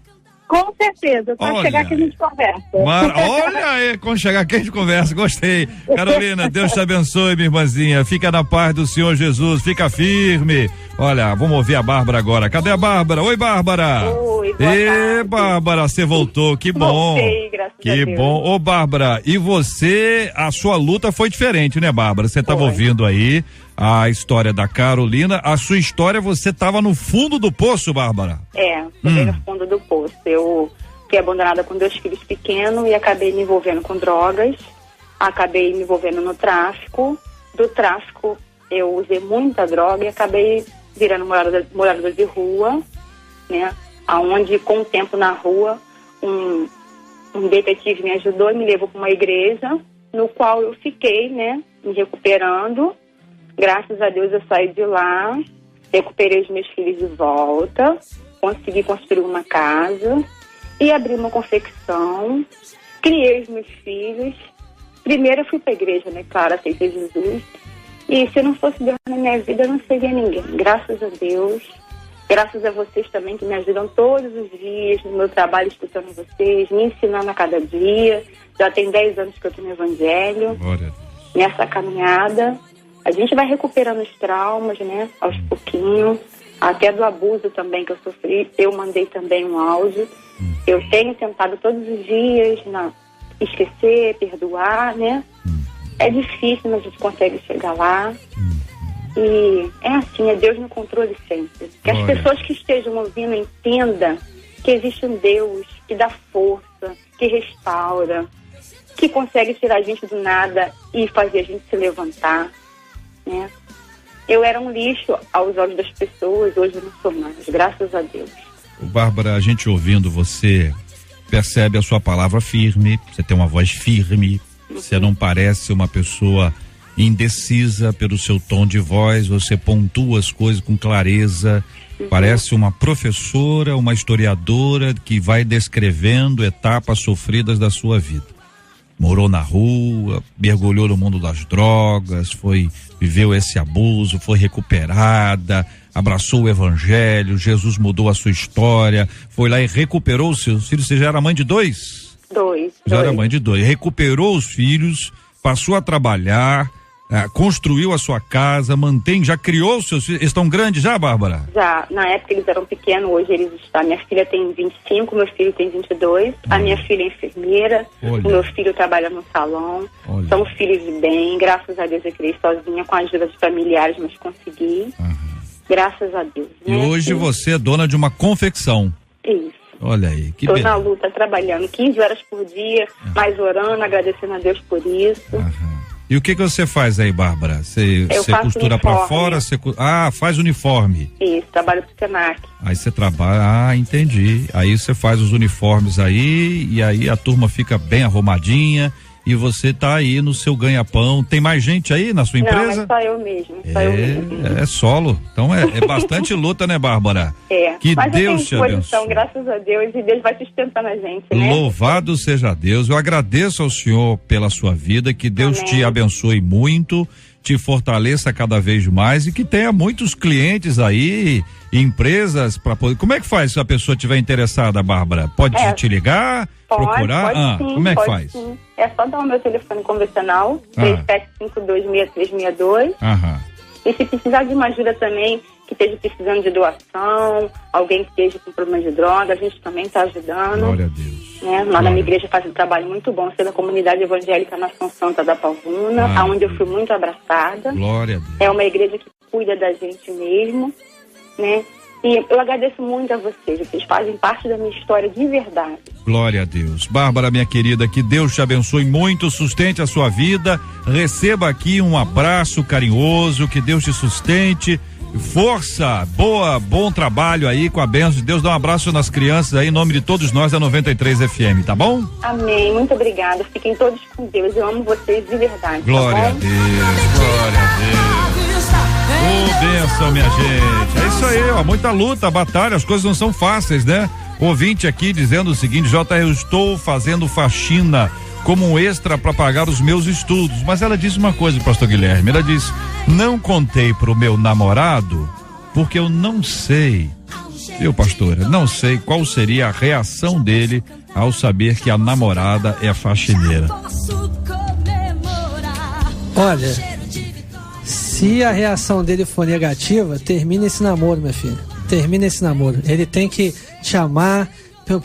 Com certeza, quando chegar que a gente conversa. Olha aí, quando chegar que a gente conversa, gostei. Carolina, Deus te abençoe, minha irmãzinha, fica na paz do Senhor Jesus, fica firme. Olha, vamos ouvir a Bárbara agora. Cadê a Bárbara? Oi, Bárbara. Oi, boa tarde. Bárbara, você voltou, que bom. Voltei, graças a Deus. Que bom. Ô, Bárbara, e você, a sua luta foi diferente, né, Bárbara? Você estava ouvindo aí a história da Carolina, a sua história, você estava no fundo do poço, Bárbara. Fiquei no fundo do poço. Eu fui abandonada com 2 filhos pequenos e acabei me envolvendo com drogas, acabei me envolvendo no tráfico. Do tráfico eu usei muita droga e acabei virando morador de rua, né? Aonde com o tempo na rua um detetive me ajudou e me levou para uma igreja, no qual eu fiquei, né, me recuperando. Graças a Deus eu saí de lá, recuperei os meus filhos de volta, consegui construir uma casa e abri uma confecção, criei os meus filhos. Primeiro eu fui para a igreja, né, claro, aceitei Jesus. E se não fosse Deus na minha vida, eu não seria ninguém. Graças a Deus, graças a vocês também que me ajudam todos os dias no meu trabalho, escutando vocês, me ensinando a cada dia. Já tem 10 anos que eu estou no Evangelho. Glória. Nessa caminhada, a gente vai recuperando os traumas, né, aos pouquinhos. Até do abuso também que eu sofri, eu mandei também um áudio. Eu tenho tentado todos os dias esquecer, perdoar, né? É difícil, mas a gente consegue chegar lá. E é assim, é Deus no controle sempre. Que as pessoas que estejam ouvindo entendam que existe um Deus que dá força, que restaura, que consegue tirar a gente do nada e fazer a gente se levantar, né? Eu era um lixo aos olhos das pessoas, hoje eu não sou mais, graças a Deus. Bárbara, a gente ouvindo você percebe a sua palavra firme, você tem uma voz firme, você não parece uma pessoa indecisa pelo seu tom de voz, você pontua as coisas com clareza, parece uma professora, uma historiadora que vai descrevendo etapas sofridas da sua vida. Morou na rua, mergulhou no mundo das drogas, viveu esse abuso, foi recuperada, abraçou o evangelho, Jesus mudou a sua história, foi lá e recuperou os seus filhos. Você já era mãe de 2? 2. Já era mãe de 2. Recuperou os filhos, passou a trabalhar, construiu a sua casa, já criou os seus filhos. Eles estão grandes já, Bárbara? Já, na época eles eram pequenos, hoje eles estão. Minha filha tem 25, meu filho tem 22, a minha filha é enfermeira, o meu filho trabalha no salão. São filhos de bem, graças a Deus eu criei sozinha, com a ajuda de familiares, mas consegui. Graças a Deus. E hoje você é dona de uma confecção. Isso. Olha aí, que beleza. Tô na luta, trabalhando 15 horas por dia, mas orando, agradecendo a Deus por isso. E o que você faz aí, Bárbara? Você costura pra fora? Faz uniforme. Isso, trabalho pro Senac. Aí você trabalha, entendi. Aí você faz os uniformes aí, e aí a turma fica bem arrumadinha, e você tá aí no seu ganha-pão. Tem mais gente aí na sua empresa? Não, é só eu mesmo. É solo. Então é bastante luta, né, Bárbara? Que mas Deus te abençoe. Graças a Deus, e Deus vai sustentando a gente, né? Louvado seja Deus. Eu agradeço ao Senhor pela sua vida, que Deus te abençoe muito, te fortaleça cada vez mais e que tenha muitos clientes aí, empresas para poder. Como é que faz se a pessoa estiver interessada, Bárbara? Pode te ligar, procurar? Sim, como é que faz? Sim. É só dar o meu telefone convencional, 37526362. E se precisar de uma ajuda também, que esteja precisando de doação, alguém que esteja com problema de droga, a gente também está ajudando. Glória a Deus. Né? Lá na minha igreja faz um trabalho muito bom, ser da comunidade evangélica Nação Santa da Pavuna, onde eu fui muito abraçada. Glória a Deus. É uma igreja que cuida da gente mesmo, né? E eu agradeço muito a vocês fazem parte da minha história de verdade. Glória a Deus. Bárbara, minha querida, que Deus te abençoe muito, sustente a sua vida, receba aqui um abraço carinhoso, que Deus te sustente, força, bom trabalho aí com a bênção de Deus, dá um abraço nas crianças aí, em nome de todos nós da 93 FM, tá bom? Amém, muito obrigada, fiquem todos com Deus, eu amo vocês de verdade. Glória a Deus, glória a Deus. Bênção, minha gente. É isso aí, ó, muita luta, batalha, as coisas não são fáceis, né? Ouvinte aqui dizendo o seguinte: eu estou fazendo faxina como um extra para pagar os meus estudos. Mas ela disse uma coisa, pastor Guilherme, ela disse: não contei pro meu namorado porque eu não sei, viu, pastora, não sei qual seria a reação dele ao saber que a namorada é faxineira. Olha, se a reação dele for negativa, termina esse namoro, minha filha. Termina esse namoro. Ele tem que te amar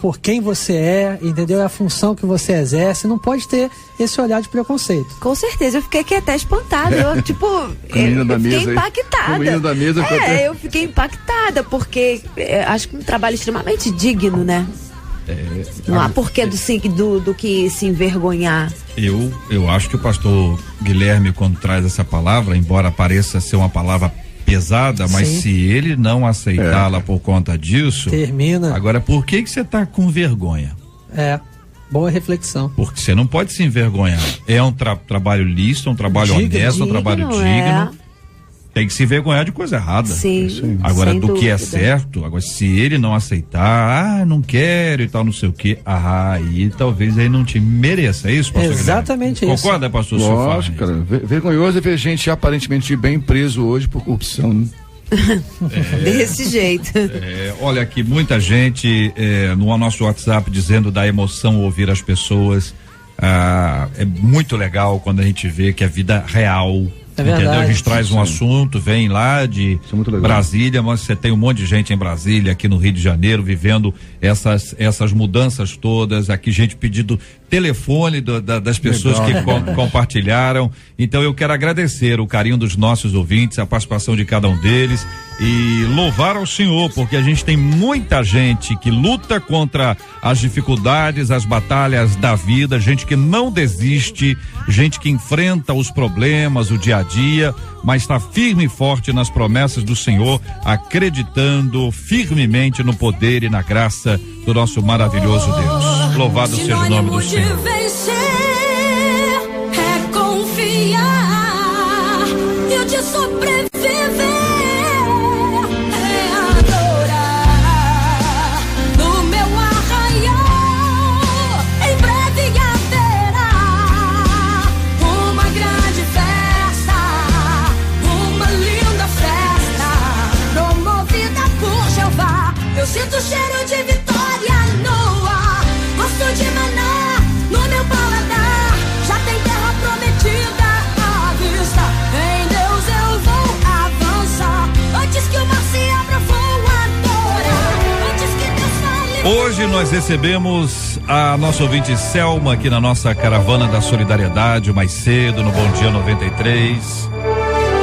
por quem você é, entendeu? É a função que você exerce. Não pode ter esse olhar de preconceito. Com certeza, eu fiquei aqui até espantada. Eu fiquei impactada. Eu fiquei impactada, porque acho que um trabalho extremamente digno, né? Não há porquê do que se envergonhar. Eu acho que o pastor Guilherme, quando traz essa palavra, embora pareça ser uma palavra pesada, mas sim, se ele não aceitá-la por conta disso, termina. Agora, por que você tá com vergonha? Boa reflexão. Porque você não pode se envergonhar. É um trabalho lícito, um trabalho honesto, um trabalho digno. Tem que se envergonhar de coisa errada. Sim. Agora, do que é certo, agora, se ele não aceitar, não quero e tal, não sei o quê, aí talvez ele não te mereça, é isso, pastor? Exatamente Guilherme? isso. Concorda, pastor? Lógico, cara. Vergonhoso é ver gente aparentemente bem preso hoje por corrupção, né? Desse jeito. Olha aqui, muita gente no nosso WhatsApp dizendo da emoção ouvir as pessoas. É muito legal quando a gente vê que a vida real. Entendeu? A gente traz um assunto, vem lá de Brasília, mas você tem um monte de gente em Brasília, aqui no Rio de Janeiro, vivendo essas mudanças todas, aqui gente pedindo telefone das pessoas que compartilharam. Então eu quero agradecer o carinho dos nossos ouvintes, a participação de cada um deles e louvar ao Senhor, porque a gente tem muita gente que luta contra as dificuldades, as batalhas da vida, gente que não desiste, gente que enfrenta os problemas, o dia a dia, mas está firme e forte nas promessas do Senhor, acreditando firmemente no poder e na graça do nosso maravilhoso Deus. Louvado seja o nome do Senhor. Vencer é confiar e o de sobreviver é adorar. No meu arraial em breve haverá uma grande festa, uma linda festa promovida por Jeová. Eu sinto o cheiro de vitória no ar, gosto de maná no meu paladar, já tem terra prometida à vista. Em Deus eu vou avançar, antes que o mar se abra vou adorar, antes que Deus fale. Hoje nós recebemos a nossa ouvinte Selma aqui na nossa caravana da solidariedade, mais cedo no Bom Dia 93.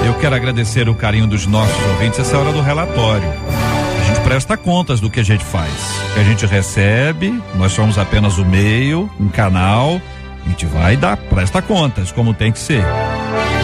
Eu quero agradecer o carinho dos nossos ouvintes. Essa é a hora do relatório. A gente presta contas do que a gente faz, que a gente recebe, nós somos apenas o meio, um canal, a gente vai presta contas, como tem que ser.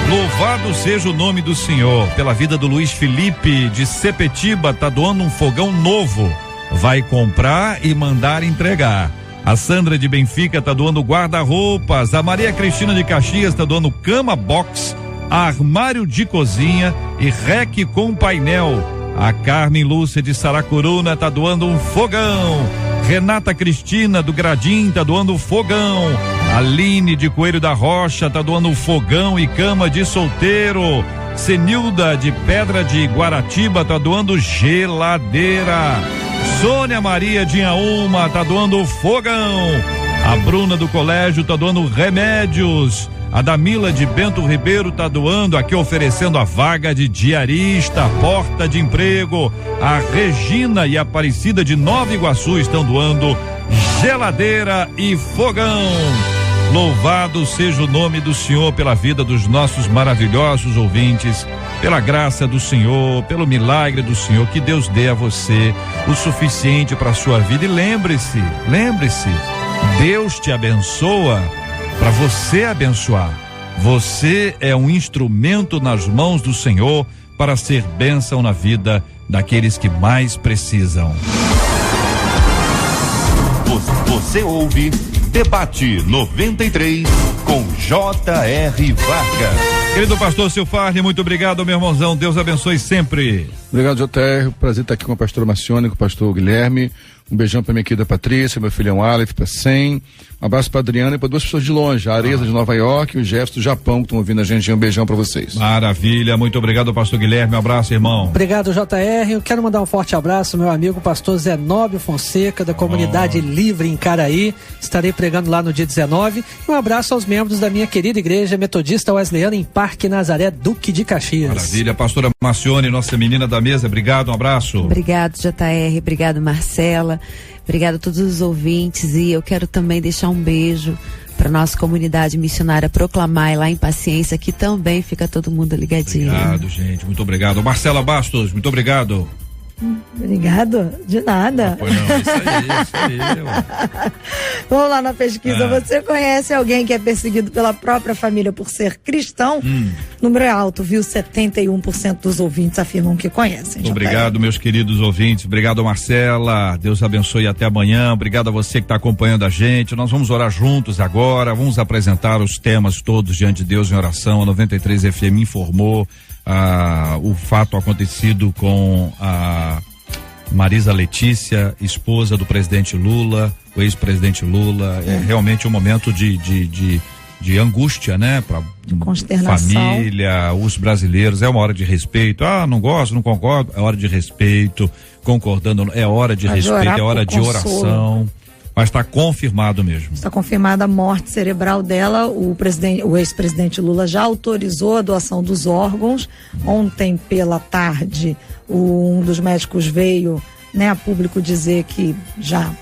Louvado seja o nome do Senhor, pela vida do Luiz Felipe de Sepetiba, tá doando um fogão novo, vai comprar e mandar entregar. A Sandra de Benfica tá doando guarda-roupas, a Maria Cristina de Caxias tá doando cama box, armário de cozinha e rec com painel. A Carmen Lúcia de Saracuruna tá doando um fogão. Renata Cristina do Gradim tá doando fogão. Aline de Coelho da Rocha tá doando fogão e cama de solteiro. Senilda de Pedra de Guaratiba tá doando geladeira. Sônia Maria de Inhaúma tá doando fogão. A Bruna do colégio tá doando remédios. A Damila de Bento Ribeiro tá doando aqui, oferecendo a vaga de diarista, porta de emprego. A Regina e a Aparecida de Nova Iguaçu estão doando geladeira e fogão. Louvado seja o nome do Senhor pela vida dos nossos maravilhosos ouvintes, pela graça do Senhor, pelo milagre do Senhor. Que Deus dê a você o suficiente para a sua vida. E lembre-se, Deus te abençoa para você abençoar. Você é um instrumento nas mãos do Senhor para ser bênção na vida daqueles que mais precisam. Você ouve Debate 93 com J.R. Vargas. Querido pastor Silfarne, muito obrigado, meu irmãozão. Deus abençoe sempre. Obrigado, J.R. Prazer estar aqui com a pastora Marcione, com o pastor Guilherme. Um beijão para minha querida Patrícia, meu filhão Aleph, para Sem. Um abraço para Adriana e para duas pessoas de longe, a Areza de Nova York e o Jefferson do Japão, que estão ouvindo a gente. Um beijão para vocês. Maravilha, muito obrigado, pastor Guilherme. Um abraço, irmão. Obrigado, JR. Eu quero mandar um forte abraço ao meu amigo pastor Zenóbio Fonseca, da Comunidade Livre em Caraí. Estarei pregando lá no dia 19. E um abraço aos membros da minha querida igreja metodista wesleyana em Parque Nazaré, Duque de Caxias. Maravilha, pastora Marcione, nossa menina da mesa. Obrigado, um abraço. Obrigado, JR. Obrigado, Marcela. Obrigado a todos os ouvintes, e eu quero também deixar um beijo para nossa comunidade missionária Proclamar, lá em Paciência, que também fica todo mundo ligadinho. Obrigado, gente, muito obrigado. Marcela Bastos, muito obrigado. Obrigado, de nada. Pois não, isso aí. Vamos lá na pesquisa. Você conhece alguém que é perseguido pela própria família por ser cristão? Número é alto, viu? 71% dos ouvintes afirmam que conhecem. Obrigado, meus queridos ouvintes. Obrigado, Marcela. Deus abençoe, até amanhã. Obrigado a você que está acompanhando a gente. Nós vamos orar juntos agora. Vamos apresentar os temas todos diante de Deus em oração. A 93 FM informou o fato acontecido com a Marisa Letícia, esposa do presidente Lula, o ex-presidente Lula. É realmente um momento de angústia, né? Para família, os brasileiros. É uma hora de respeito. Não gosto, não concordo. É hora de respeito. Concordando, é hora de respeito, é hora de oração. Mas está confirmado mesmo. Está confirmada a morte cerebral dela. O ex-presidente Lula já autorizou a doação dos órgãos. Ontem pela tarde, um dos médicos veio, né, a público dizer que já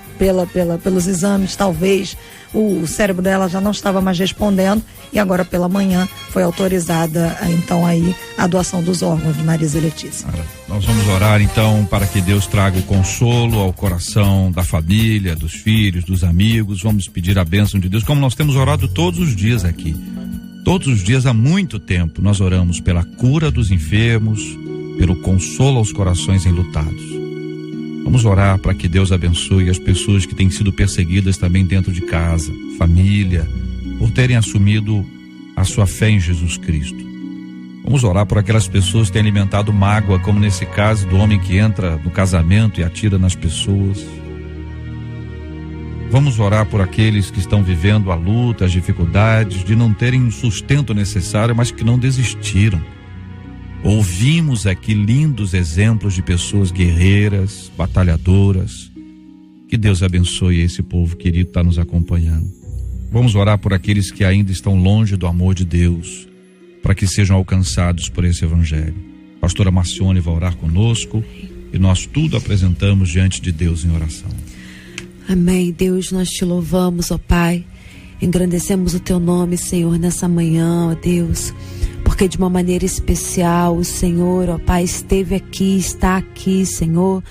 pelos exames, talvez o cérebro dela já não estava mais respondendo, e agora pela manhã foi autorizada então aí a doação dos órgãos de Marisa Letícia. Nós vamos orar então para que Deus traga o consolo ao coração da família, dos filhos, dos amigos. Vamos pedir a bênção de Deus, como nós temos orado todos os dias aqui. Todos os dias, há muito tempo, nós oramos pela cura dos enfermos, pelo consolo aos corações enlutados. Vamos orar para que Deus abençoe as pessoas que têm sido perseguidas também dentro de casa, família, por terem assumido a sua fé em Jesus Cristo. Vamos orar por aquelas pessoas que têm alimentado mágoa, como nesse caso do homem que entra no casamento e atira nas pessoas. Vamos orar por aqueles que estão vivendo a luta, as dificuldades de não terem o sustento necessário, mas que não desistiram. Ouvimos aqui lindos exemplos de pessoas guerreiras, batalhadoras. Que Deus abençoe esse povo querido que está nos acompanhando. Vamos orar por aqueles que ainda estão longe do amor de Deus, para que sejam alcançados por esse evangelho. Pastora Marcione vai orar conosco e nós tudo apresentamos diante de Deus em oração. Amém. Deus, nós te louvamos, ó Pai. Engrandecemos o teu nome, Senhor, nessa manhã, ó Deus. Porque de uma maneira especial o Senhor, ó Pai, esteve aqui, está aqui, Senhor.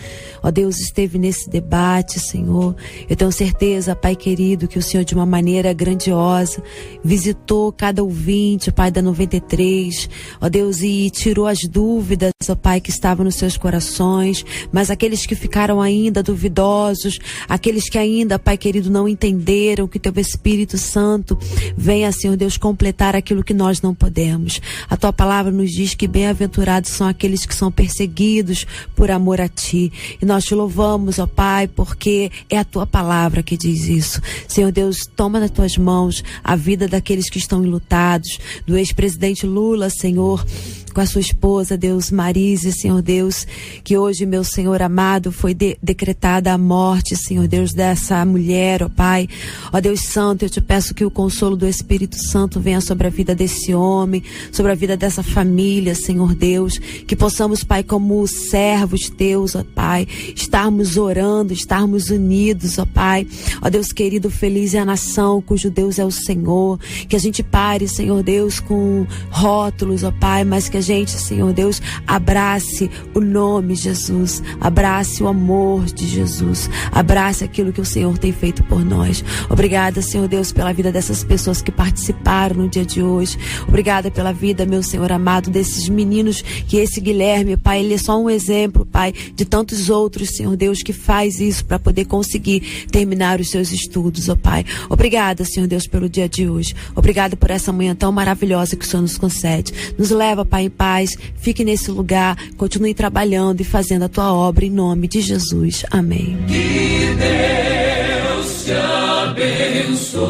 Ó Deus, esteve nesse debate, Senhor. Eu tenho certeza, Pai querido, que o Senhor de uma maneira grandiosa visitou cada ouvinte, Pai, da 93, ó Deus, e tirou as dúvidas, ó Pai, que estavam nos seus corações. Mas aqueles que ficaram ainda duvidosos, aqueles que ainda, Pai querido, não entenderam, que teu Espírito Santo venha, Senhor Deus, completar aquilo que nós não podemos. A tua palavra nos diz que bem-aventurados são aqueles que são perseguidos por amor a ti. E nós te louvamos, ó Pai, porque é a tua palavra que diz isso. Senhor Deus, toma nas tuas mãos a vida daqueles que estão enlutados, do ex-presidente Lula, Senhor, com a sua esposa, Deus, Marise, Senhor Deus, que hoje, meu Senhor amado, foi decretada a morte, Senhor Deus, dessa mulher, ó Pai. Ó Deus Santo, eu te peço que o consolo do Espírito Santo venha sobre a vida desse homem, sobre a vida dessa família, Senhor Deus, que possamos, Pai, como servos teus, ó Pai, estarmos orando, estarmos unidos, ó Pai. Ó Deus querido, feliz é a nação cujo Deus é o Senhor, que a gente pare, Senhor Deus, com rótulos, ó Pai, mas que a gente, Senhor Deus, abrace o nome de Jesus, abrace o amor de Jesus, abrace aquilo que o Senhor tem feito por nós. Obrigada, Senhor Deus, pela vida dessas pessoas que participaram no dia de hoje. Obrigada pela vida, meu Senhor amado, desses meninos, que esse Guilherme, Pai, ele é só um exemplo, Pai, de tantos outros, Senhor Deus, que faz isso para poder conseguir terminar os seus estudos, ó Pai. Obrigada, Senhor Deus, pelo dia de hoje. Obrigada por essa manhã tão maravilhosa que o Senhor nos concede. Nos leva, Pai, em paz, fique nesse lugar, continue trabalhando e fazendo a tua obra em nome de Jesus. Amém. Que Deus te abençoe.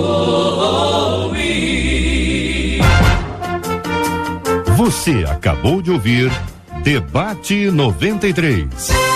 Você acabou de ouvir Debate 93.